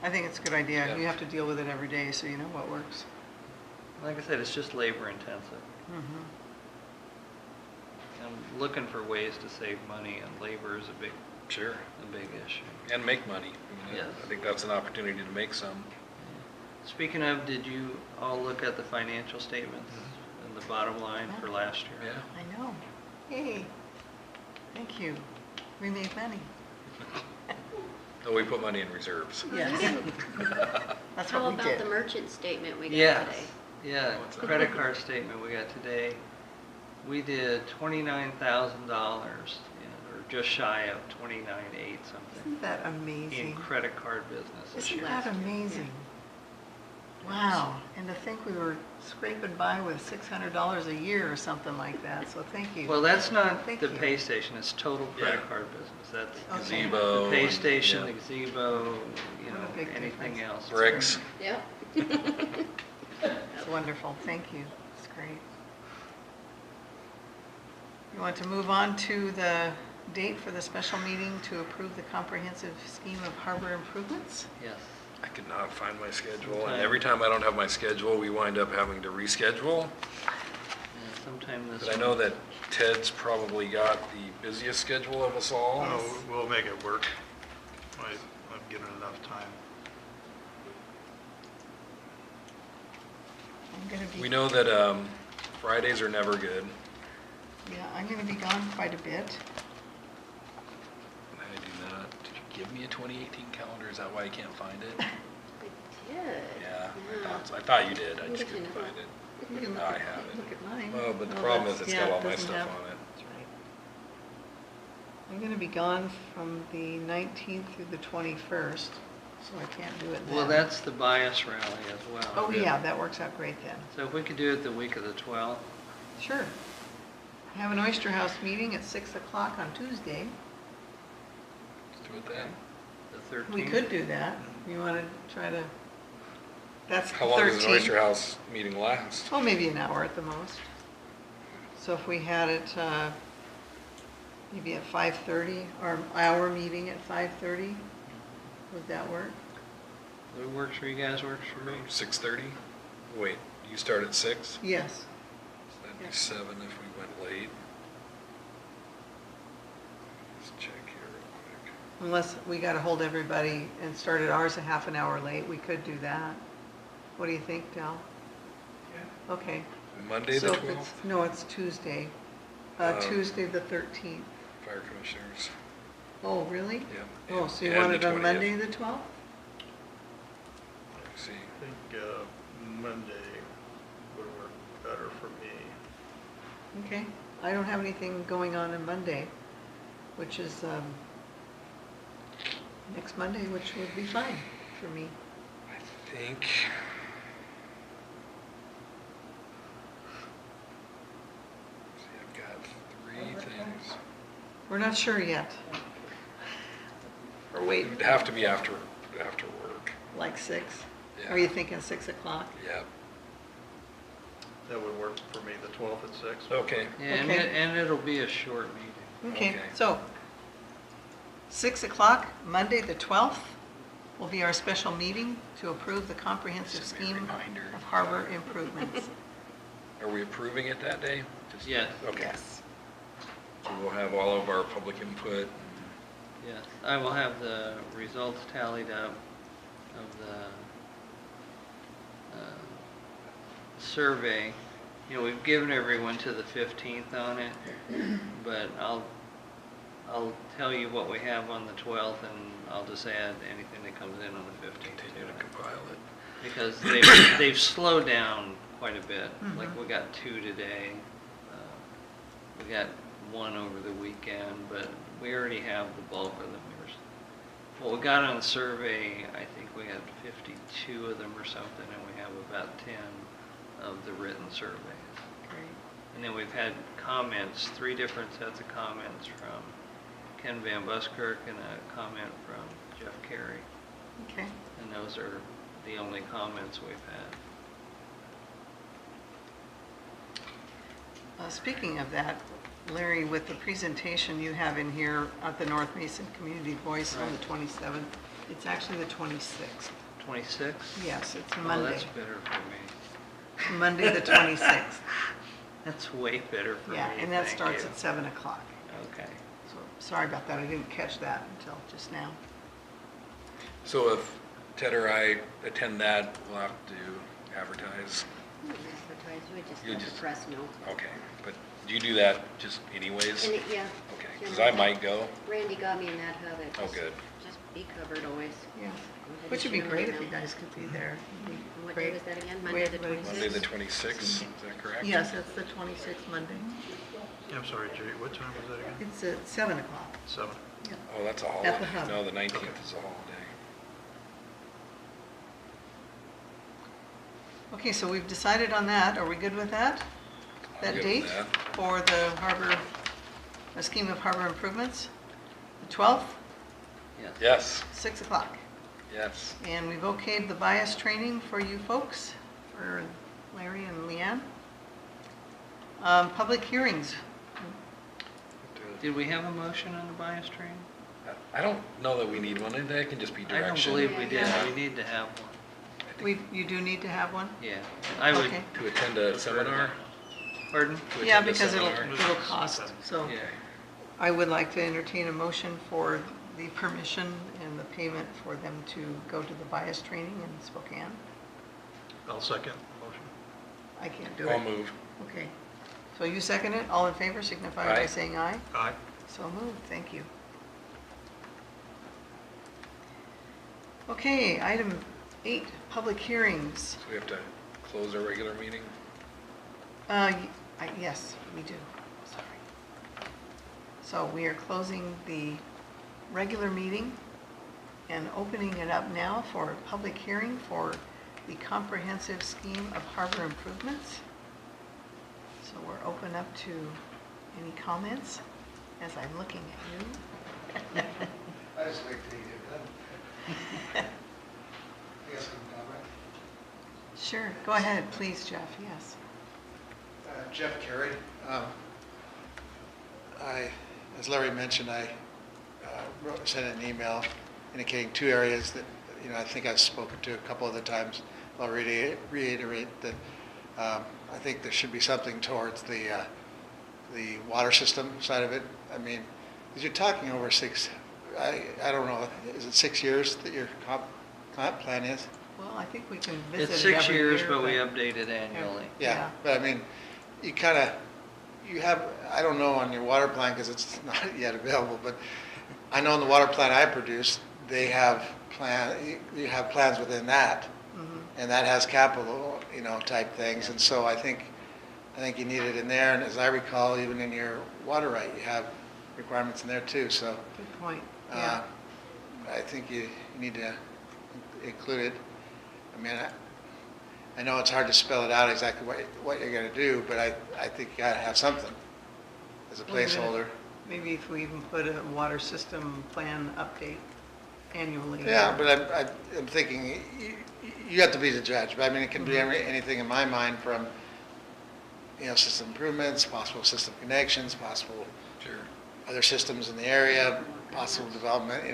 I think it's a good idea. Yeah. You have to deal with it every day, so you know what works. like I said, it's just labor intensive. Mhm. I'm looking for ways to save money, and labor is a Sure. big issue. And make money. I mean, Yes. I think that's an opportunity to make some. Speaking of, did you all look at the financial statements and the bottom line for last year? Yeah. I know. Yay. Thank you. We made money. No, we put money in reserves. Yes. That's How what we about the did. merchant statement we got Yes, today? yeah, What's that? credit card statement we got today. We did $29,000, or just shy of 29,800 something, Isn't that in amazing? credit card business this Isn't year. that amazing? Wow, and to think we were scraping by with $600 a year or something like that, so thank you. Well, that's not Thank the you. pay station, it's total credit Yeah. card business. That's Okay. Gazebo. the pay and- station, yeah. the gazebo, What a big anything difference. else. Bricks. Yep. It's wonderful, thank you. It's great. You want to move on to the date for the special meeting to approve the comprehensive scheme of harbor improvements? Yes. I could not find my schedule, and Okay. every time I don't have my schedule, we wind up having to reschedule. Yeah, sometime this. But I know that Ted's probably got the busiest schedule of us all. Oh, we'll make it work. I'm giving enough time. I'm gonna be. We know that Fridays are never good. Yeah, I'm gonna be gone quite a bit. I do not. give me a 2018 calendar? Is that why I can't find it? I did. Yeah, I thought you did, I Look just at couldn't you. find it. You can No, look I at- have it. Look at mine. Well, but the Oh, problem is that's- it's yeah, got all my doesn't stuff have- on it. That's right. I'm gonna be gone from the 19th through the 21st, so I can't do it then. Well, that's the bias rally as well. Oh, yeah, that works out great then. So if we could do it the week of the 12th, Sure. Have an Oyster House meeting at 6 o'clock on Tuesday. Let's do it then. the 13th. We could do that. You wanna try to, that's the 13th. How long does an Oyster House meeting last? Oh, maybe an hour at the most. So if we had it, maybe at 5:30, our meeting at 5:30, would that work? What works for you guys works for me. 6:30? Wait, you start at 6? Yes. That'd Yeah. be 7 if we went late. Let's check here real quick. Unless we gotta hold everybody and started ours a half an hour late, we could do that. What do you think, Del? Yeah. Okay. Monday the So if 12th, it's, no, it's Tuesday. Tuesday the 13th. fire commissioners. Oh, really? Yep. Oh, so you And want the it on 20th. Monday the 12th? Let's see. I think Monday would work better for me. Okay. I don't have anything going on Monday, which is, next Monday, which would be fine for me. I think. See, I've got 3 things. We're not sure yet. Or wait, It would have to be after work. like 6? Yeah. Are you thinking 6 o'clock? Yep. That would work for me, the 12th at 6. Okay. Yeah, and Okay. and it'll be a short meeting. Okay, Okay. so 6 o'clock, Monday the 12th, will be our special meeting to approve the comprehensive Send me a scheme reminder. of harbor improvements. Are we approving it that day? Just- Yes. Okay. Yes. So we'll have all of our public input. Yes, I will have the results tallied up of the survey. You know, we've given everyone to the 15th on it, but I'll tell you what we have on the 12th, and I'll just add anything that comes in on the 15th. Continue to compile it. Because they've slowed down quite a bit. Like, we got 2 today. We got 1 over the weekend, but we already have the bulk of them. What we got on the survey, I think we had 52 of them or something, and we have about 10 of the written surveys. Great. And then we've had comments, 3 different sets of comments from Ken Van Buskirk and a comment from Jeff Carey. Okay. And those are the only comments we've had. Speaking of that, Larry, with the presentation you have in here at the North Mason Community Voice on the 27th, it's actually the 26th. 26? Yes, it's Oh, Monday. that's better for me. Monday the 26th. That's way better for me. Yeah, and that thank starts you. at 7 o'clock. Okay. So, sorry about that, I didn't catch that until just now. So if Ted or I attend that, we'll have to advertise. You don't advertise, we just You let the just- press know. Okay, but do you do that just anyways? And yeah. Okay, yeah, because I might go. Randy got me in that habit. Oh, Just- good. Just be covered always. Yeah. Go ahead Which would and be shoot great them if you email. guys could be there. It'd be And what day great. was that again? Way Monday the everybody- 26th? Monday the 26th, is that correct? Yes, that's the 26th Monday. I'm sorry, Judy, what time was that again? It's at 7 o'clock. 7. Yeah. Oh, that's a At holiday. the hub. No, the 19th is a holiday. Okay, so we've decided on that. Are we good with that? I'm That good with date that. for the harbor, a scheme of harbor improvements? The 12th, Yes. Yes, 6 o'clock. yes. And we've okayed the bias training for you folks, for Larry and Leanne. Public hearings. Did we have a motion on the bias training? I don't know that we need one, and that can just be I don't direction. believe we did. Yeah. We need to have one. You do need to have one? Yeah. I would. Okay. To attend a seminar? Pardon? To Yeah, attend a because seminar? it'll cost, so. Yeah. I would like to entertain a motion for the permission and the payment for them to go to the bias training in Spokane. I'll second the motion. I can't do it. I'll move. Okay. So you second it? All in favor signify by Aye. saying aye. Aye. So moved, thank you. Okay, item 8, public hearings. So we have to close our regular meeting? Yes, we do, sorry. So we are closing the regular meeting and opening it up now for a public hearing for the comprehensive scheme of harbor improvements. So we're open up to any comments as I'm looking at you. I just wait till you get done. I guess I can comment. Sure, go ahead, please, Jeff, yes. Jeff Carey. As Larry mentioned, I sent an email indicating 2 areas that, I think I've spoken to a couple other times. I'll reiterate that I think there should be something towards the water system side of it. I mean, because you're talking over 6, I don't know, is it 6 years that your comp plan is? Well, I think we can visit It's it 6 every years, year, but we update it annually. Yeah. But I mean, you have, I don't know on your water plan because it's not yet available, but I know in the water plan I produce, they have you have plans within that, and that has capital, type things, and so I think you need it in there, and as I recall, even in your water right, you have requirements in there too, so. Good point, yeah. I think you need to include it. I mean, I know it's hard to spell it out exactly what you're going to do, but I think you got to have something as a placeholder. Maybe if we even put a water system plan update annually. Yeah, but I'm thinking, you have to be the judge, but I mean, it can be anything in my mind from, system improvements, possible system connections, possible Sure. other systems in the area, possible development,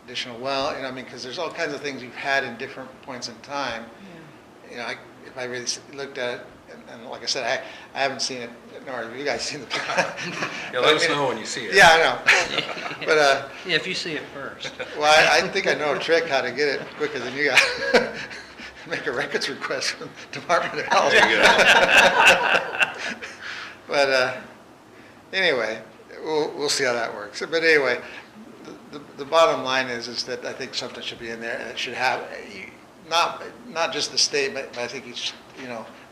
additional well, because there's all kinds of things you've had in different points in time. Yeah. If I really looked at it, and like I said, I haven't seen it, nor have you guys seen the plan. Yeah, let us know when you see it. Yeah, I know. But, Yeah, if you see it first. well, I think I know a trick how to get it quicker than you guys. Make a records request from the Department of Health. There you go. But anyway, we'll see how that works. But anyway, the bottom line is that I think something should be in there, and it should have, not just the statement, but I think you should,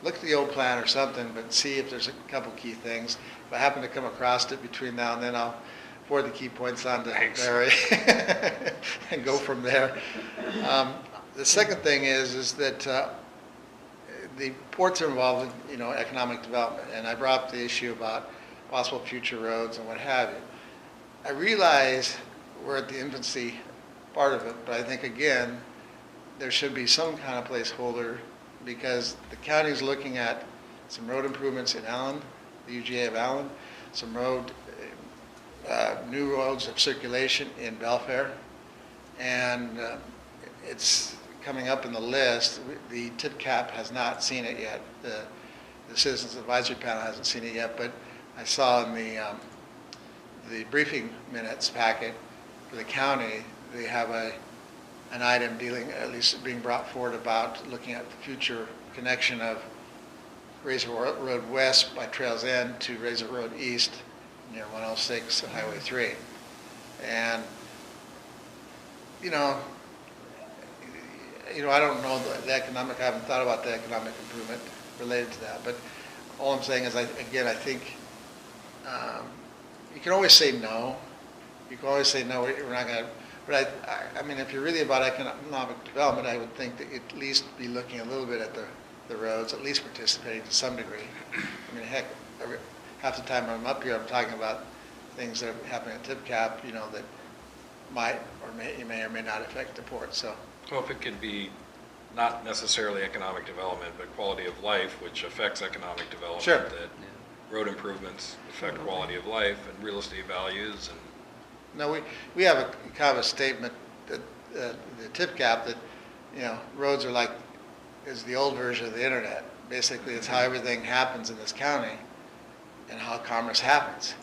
look at the old plan or something, but see if there's a couple key things. If I happen to come across it between now and then, I'll forward the key points on to Larry and go from there. The second thing is that the ports are involved in, economic development, and I brought up the issue about possible future roads and what have you. I realize we're at the infancy part of it, but I think, again, there should be some kind of placeholder because the county's looking at some road improvements in Allyn, the UGA of Allyn, some new roads of circulation in Belfair, and it's coming up in the list. The tip cap has not seen it yet. The Citizens Advisory Panel hasn't seen it yet, but I saw in the briefing minutes packet for the county, they have an item dealing, at least being brought forward, about looking at the future connection of Razor Road West by Trails End to Razor Road East near 106 and Highway 3. And, I don't know the economic, I haven't thought about the economic improvement related to that, but all I'm saying is, I think you can always say no. You can always say, no, we're not going to, but I mean, if you're really about economic development, I would think that you'd at least be looking a little bit at the roads, at least participating to some degree. I mean, heck, half the time I'm up here, I'm talking about things that are happening at Tip Cap, that might or may not affect the port, so. Well, if it could be not necessarily economic development, but quality of life, which affects economic development. Sure. That road improvements affect quality of life and real estate values and. No, we have a kind of a statement that the Tip Cap that, roads are is the old version of the internet. Basically, it's how everything happens in this county and how commerce happens,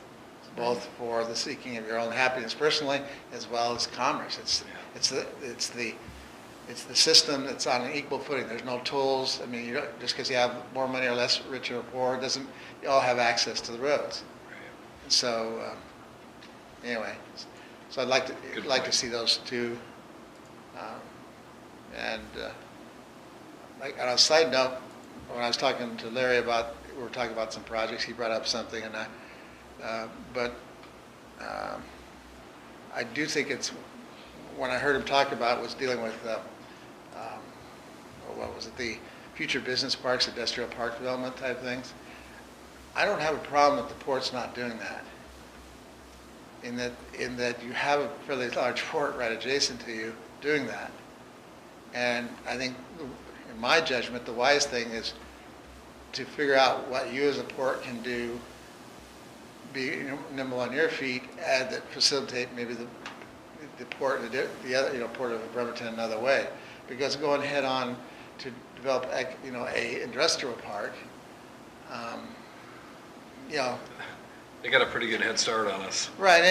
both for the seeking of your own happiness personally as well as commerce. It's the system that's on an equal footing. There's no tolls. I mean, just because you have more money or less, rich or poor, doesn't you all have access to the roads? Right. And so. Anyway, so I'd like to see those two And like, on a side note, when I was talking to Larry about, we were talking about some projects, he brought up something, and I do think it's, when I heard him talk about it, was dealing with, what was it, the future business parks, industrial park development type things. I don't have a problem with the port's not doing that. In that you have a fairly large port right adjacent to you doing that. And I think, in my judgment, the wise thing is to figure out what you as a port can do, be nimble on your feet, and that facilitate maybe the port, the other, port of Bremerton another way. Because going head on to develop, a industrial park, They got a pretty good head start on us. right,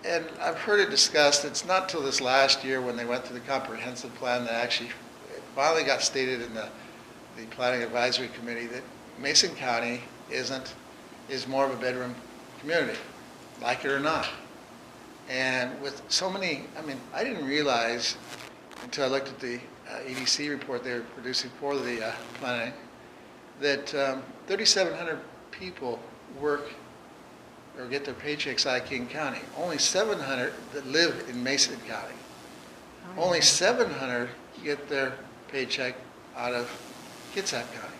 and I've heard it discussed, it's not till this last year when they went through the comprehensive plan that actually it finally got stated in the Planning Advisory Committee that Mason County is more of a bedroom community, like it or not. And with so many, I didn't realize until I looked at the EDC report they were producing for the planning, that 3,700 people work or get their paychecks out of King County. Only 700 that live in Mason County. Only 700 get their paycheck out of Kitsap County.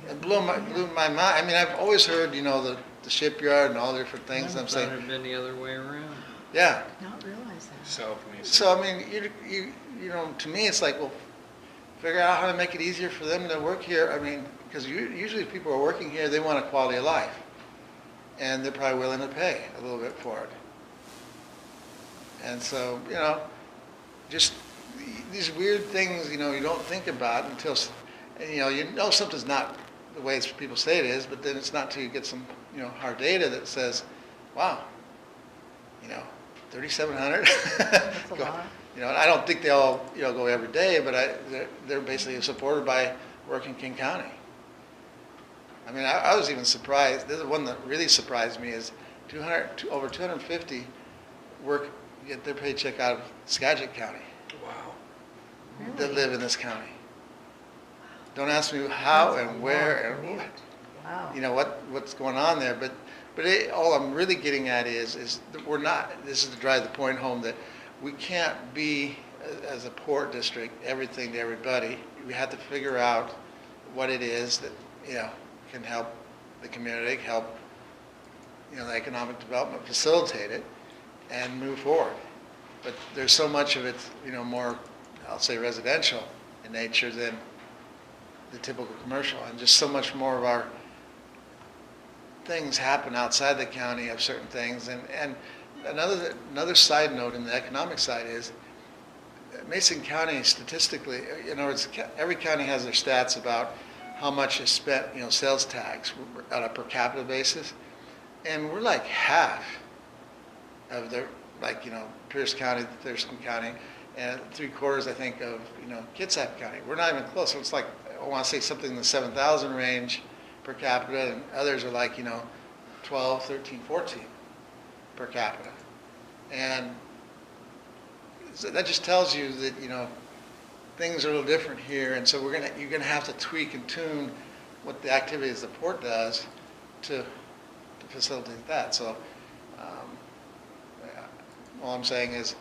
It blew my mind. I've always heard, the shipyard and all the different things. I'm Thought saying, it'd been the other way around. yeah. Not realize that. South Mason. So, to me, it's like, well, figure out how to make it easier for them to work here. Because usually if people are working here, they want a quality of life. And they're probably willing to pay a little bit for it. And so, just these weird things, you don't think about until, something's not the way people say it is, but then it's not till you get some, hard data that says, wow, 3,700. That's a lot. I don't think they all, go every day, but they're basically supported by work in King County. I was even surprised. This is one that really surprised me is over 250 get their paycheck out of Skagit County Wow. that live in this county. Don't ask me how That's a and where lot. and Wow. what's going on there, but all I'm really getting at is that we're not. This is to drive the point home that we can't be, as a port district, everything to everybody. We have to figure out what it is that can help the community, help the economic development, facilitate it, and move forward. But there's so much of it, more, I'll say, residential in nature than the typical commercial, and just so much more of our things happen outside the county of certain things. And another side note in the economic side is Mason County statistically, in other words, every county has their stats about how much is spent, sales tax on a per capita basis, and we're like half of their, Pierce County, Thurston County, and 3/4, I think, of Kitsap County. We're not even close. So it's like, I want to say something in the 7,000 range per capita, and others are like 12, 13, 14 per capita, and so that just tells you that things are a little different here, and so you're gonna have to tweak and tune what the activities the port does to facilitate that. So all I'm saying is,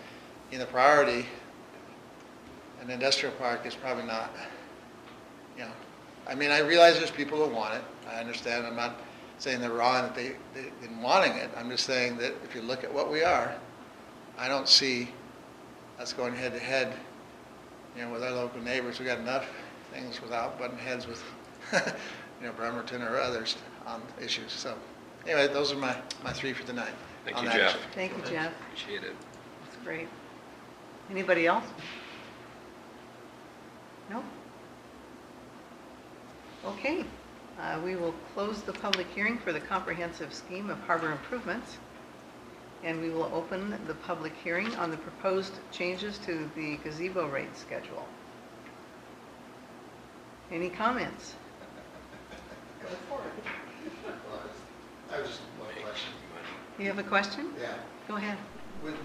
in the priority, an industrial park is probably not. I realize there's people who want it. I understand. I'm not saying they're wrong that they in wanting it. I'm just saying that if you look at what we are, I don't see us going head to head with our local neighbors. We got enough things without butting heads with, Bremerton or others on issues. So, anyway, those are my three for tonight. Thank on you, that Jeff. issue. Thank you, Jeff. Appreciate it. That's great. Anybody else? No? Okay. We will close the public hearing for the comprehensive scheme of harbor improvements, and we will open the public hearing on the proposed changes to the gazebo rate schedule. Any comments? Go for it. I have just one question. You have a question? Yeah. Go ahead. With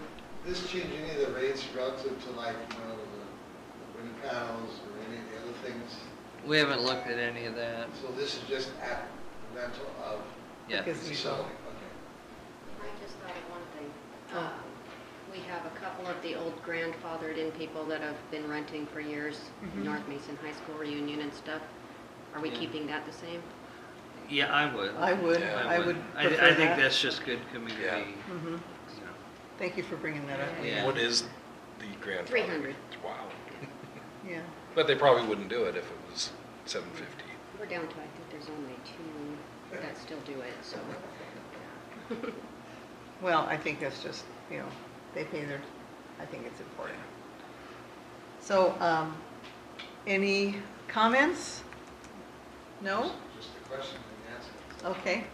this change any of the rates relative to like, the wind panels or any of the other things? We haven't looked at any of that. So this is just at the rental of Yeah. Because the we- facility? Okay. I just thought of one thing. Oh. We have a couple of the old grandfathered in people that have been renting for years, Mhm. North Mason High School reunion and stuff. Are we Yeah. keeping that the same? Yeah, I would. I would, Yeah. I would I prefer think that. that's just good community. Yeah. Mhm. You know. Thank you for bringing that up. Yeah. What is the grandfather? 300. Wow. Yeah. But they probably wouldn't do it if it was 750. We're down to, I think there's only 2 that still do it, so. Well, I think that's just, they pay their, I think it's important. So, any comments? No? Just a question and answer. Okay.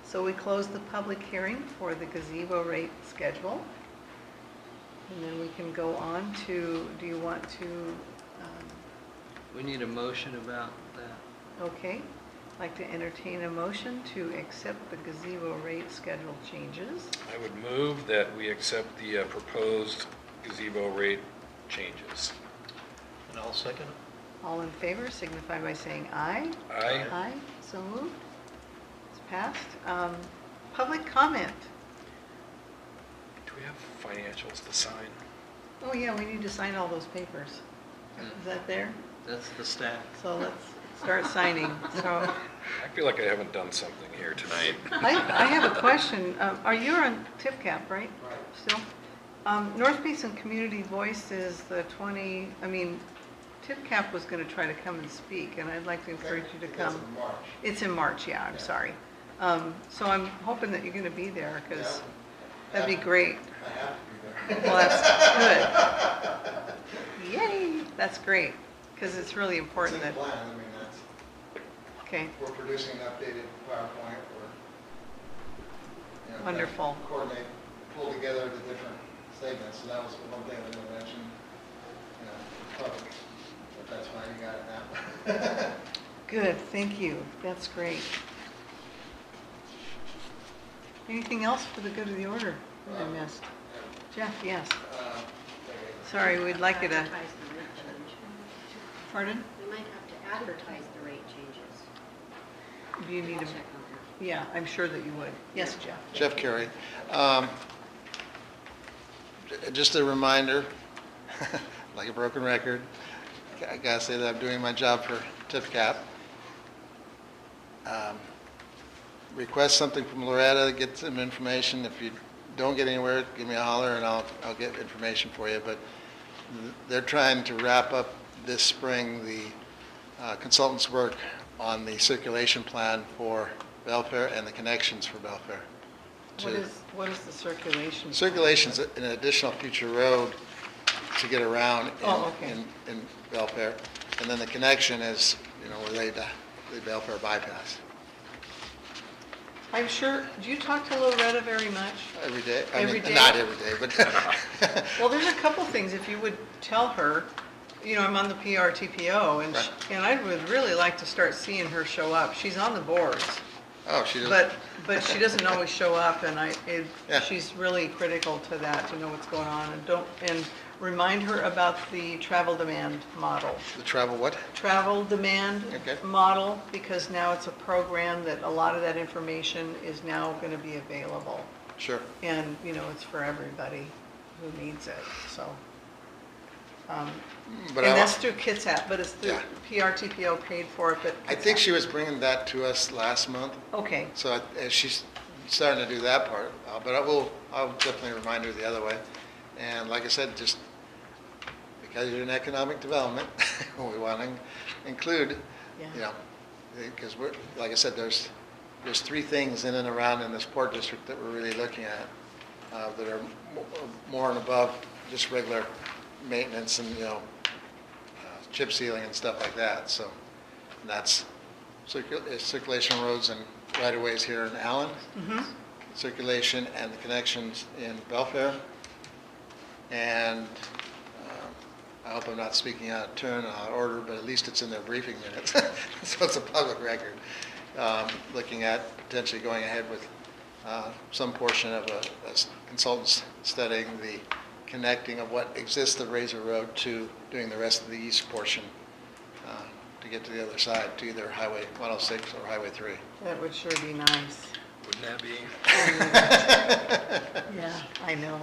So we close the public hearing for the gazebo rate schedule. And then we can go on to, do you want to, We need a motion about that. okay, like to entertain a motion to accept the gazebo rate schedule changes. I would move that we accept the proposed gazebo rate changes. And I'll second it. All in favor signify by saying aye. Aye. Aye, so moved. It's passed. Public comment. Do we have financials to sign? Oh yeah, we need to sign all those papers. Is that there? That's the stack. So let's start signing. So I feel like I haven't done something here tonight. I have a question. Are you on TIPCAP, right? Right. Still? North Basin Community Voice is the TIPCAP was going to try to come and speak, and I'd like to encourage you to That's come. in March. It's in March, yeah, I'm Yeah. sorry. So I'm hoping that you're going to be there, because Yeah. that'd be great. I have to be there. Well, that's good. Yay, that's great, because it's really It's in important the that, plan, I mean, that's, okay, we're producing an updated PowerPoint, we're. Wonderful. Coordinate, pull together the different segments, and that was one thing I was gonna mention, public, but that's fine, you got it now. good, thank you, that's great. Anything else for the good of the order that I missed? Jeff, yes. Uh, Sorry, we'd like you to, Advertise the rate change. pardon? We might have to advertise the rate changes. Do you need I'll to, check on yeah, I'm sure that you would. Yes, Jeff? Jeff Carey. Just a reminder, like a broken record, I gotta say that I'm doing my job for TIPCAP. Request something from Loretta, get some information. If you don't get anywhere, give me a holler and I'll get information for you. But they're trying to wrap up this spring the consultants' work on the circulation plan for Belfair and the connections for Belfair. What is the circulation? Circulation's an additional future road to get around Oh, okay. in Belfair. And then the connection is, related to the Belfair bypass. I'm sure, do you talk to Loretta very much? Every day? Every day? Not every day, but. Well, there's a couple things, if you would tell her, I'm on the PRTPO, and, Right. and I would really like to start seeing her show up. She's on the boards, Oh, she doesn't. but she doesn't always show up, and Yeah. she's really critical to that, to know what's going on, and remind her about the travel demand model. The travel what? Travel demand Okay. model, because now it's a program that a lot of that information is now going to be available. Sure. And, it's for everybody who needs it, so. But And that's through Kitsap, but it's through Yeah. PRTPO paid for it, but. I think Kitsap. she was bringing that to us last month, Okay, so she's starting to do that part. But I'll definitely remind her the other way. And like I said, just because you're in economic development, we want to include, yeah. because like I said, there's 3 things in and around in this port district that we're really looking at that are more and above just regular maintenance and, chip sealing and stuff like that. So that's circulation roads and right-of-ways here in Allyn, circulation and the connections in Belfair. And I hope I'm not speaking out of turn or out of order, but at least it's in their briefing minutes, so it's a public record. Looking at potentially going ahead with some portion of a consultants studying the connecting of what exists of Razor Road to doing the rest of the east portion to get to the other side, to either Highway 106 or Highway 3. That would sure be nice. Wouldn't that be? Yeah, I know.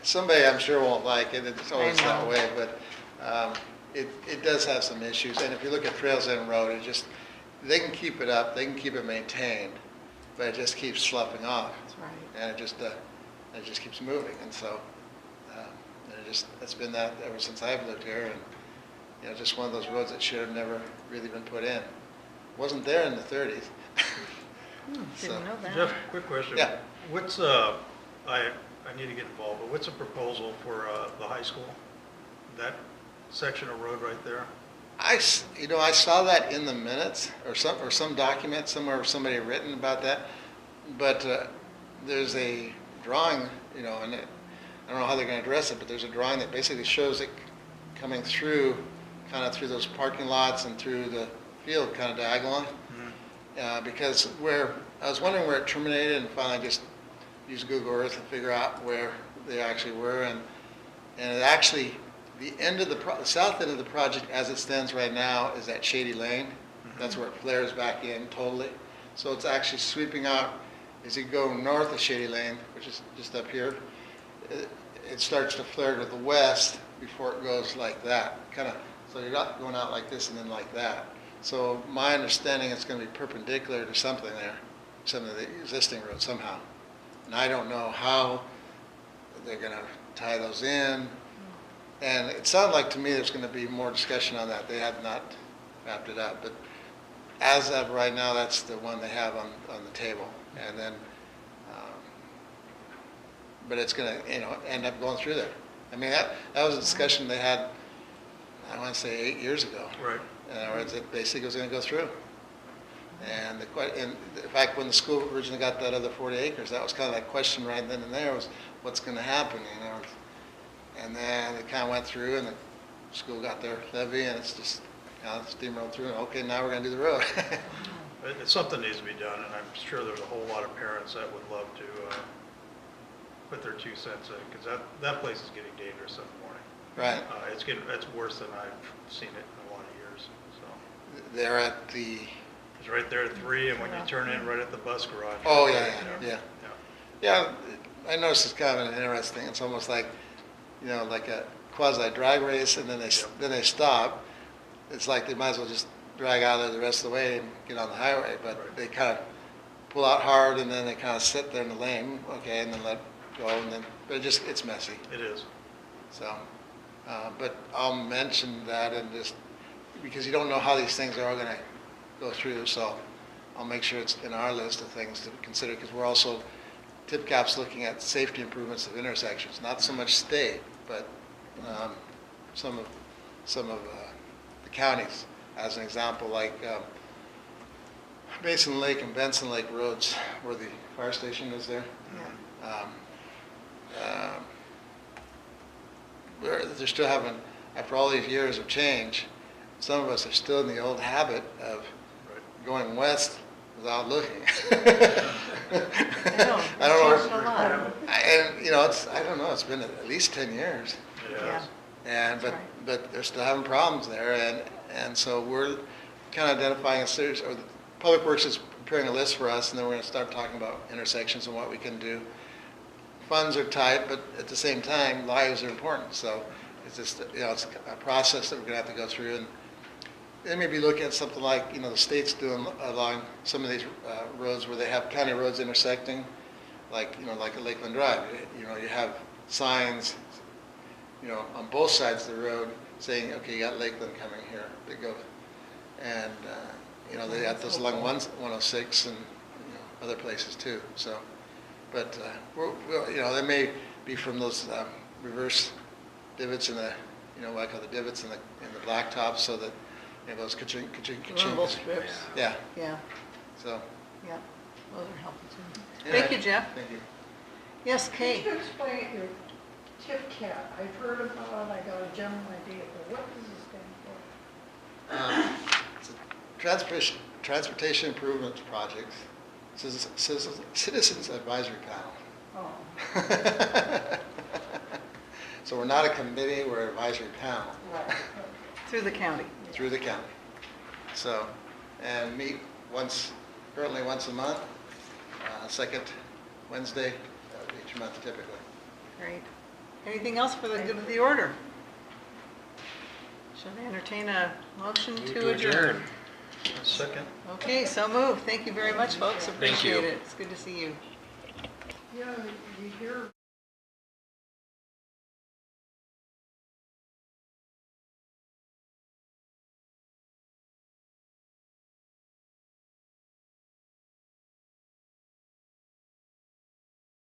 Somebody I'm sure won't like it, it's always I that know. way, but it does have some issues. And if you look at Trails End Road, it just, they can keep it up, they can keep it maintained, but it just keeps sloughing off. That's right. And it just keeps moving. And so, it's been that ever since I've lived here. And, just one of those roads that should have never really been put in. Wasn't there in the 30s. Didn't know that. Jeff, quick question. Yeah. What's, I need to get involved, but what's a proposal for the high school? That section of road right there? I saw that in the minutes or some document somewhere where somebody had written about that, but there's a drawing, and I don't know how they're going to address it, but there's a drawing that basically shows it coming through, kind of through those parking lots and through the field, kind of diagonally. Because I was wondering where it terminated, and finally just used Google Earth to figure out where they actually were, and it actually, the end of the south end of the project as it stands right now is at Shady Lane. That's where it flares back in totally. So it's actually sweeping out as you go north of Shady Lane, which is just up here. It starts to flare to the west before it goes like that, kind of. So you're not going out like this and then like that. So my understanding it's going to be perpendicular to something there, some of the existing roads somehow. And I don't know how they're going to tie those in. And it sounded like to me there's going to be more discussion on that. They have not wrapped it up. But as of right now, that's the one they have on the table. And then, but it's going to, end up going through there. I mean, that was a discussion they had, I want to say 8 years ago. Right. In other words, it basically was going to go through. And in fact, when the school originally got that other 40 acres, that was kind of that question right then and there was, what's going to happen, And then it kind of went through, and the school got their levy, and it's just steamrolled through. And okay, now we're going to do the road. Something needs to be done, and I'm sure there's a whole lot of parents that would love to put their 2 cents in, because that place is getting dangerous in the morning. Right. It's worse than I've seen it in a lot of years. So They're at the. it's right there at 3, and when you turn in right at the bus garage. Oh right yeah, there, yeah, yeah. Yeah. Yeah, I noticed it's kind of an interesting. It's almost like, like a quasi drag race, and then they stop. It's like they might as well just drag out there the rest of the way and get on the highway, but Right. they kind of pull out hard, and then they kind of sit there in the lane, okay, and then let go, and then but it's messy. It is. So, but I'll mention that, and just because you don't know how these things are all going to go through, so I'll make sure it's in our list of things to consider, because we're also, TIPCAP's looking at safety improvements of intersections, not so much state, but some of the counties. As an example, like Basin Lake and Benson Lake roads, where the fire station is there. They're still having, after all these years of change, some of us are still in the old habit of going west without looking. I I don't Changed a know. lot. And, I don't know, it's been at least 10 years. Yeah. And, That's but they're still having problems there, and so we're kind of identifying a series, or the Public Works is preparing a list for us, and then we're going to start talking about intersections and what we can do. Funds are tight, but at the same time, lives are important, so it's just, it's a process that we're going to have to go through, and then maybe look at something like, the state's doing along some of these roads where they have county roads intersecting, like a Lakeland Drive, you have signs, on both sides of the road saying, okay, you got Lakeland coming here, they go, and, they got those along 106 and, other places too, so, but, we'll, they may be from those reverse divots in the, what I call the divots in the blacktop, so that, those ka-ching, ka-ching, Rumble ka-ching. strips. Yeah, Yeah, so. yeah, those are helpful too. anyway, Thank you, Jeff. Thank you. Yes, Could Kay? you explain your tip cap? I've heard about it, I got a general idea, but what does it stand for? It's a transportation improvement project. Citizens Advisory Panel. Oh, So we're not a committee, we're an advisory panel Right. Through the county. through the county. So, and meet currently once a month, second Wednesday of each month typically. Great. Anything else for the good of the order? Should I entertain a motion to adjourn? Second. Okay, so moved. Thank you very much, folks. Thank Appreciate you. it. It's good to see you. Yeah, you hear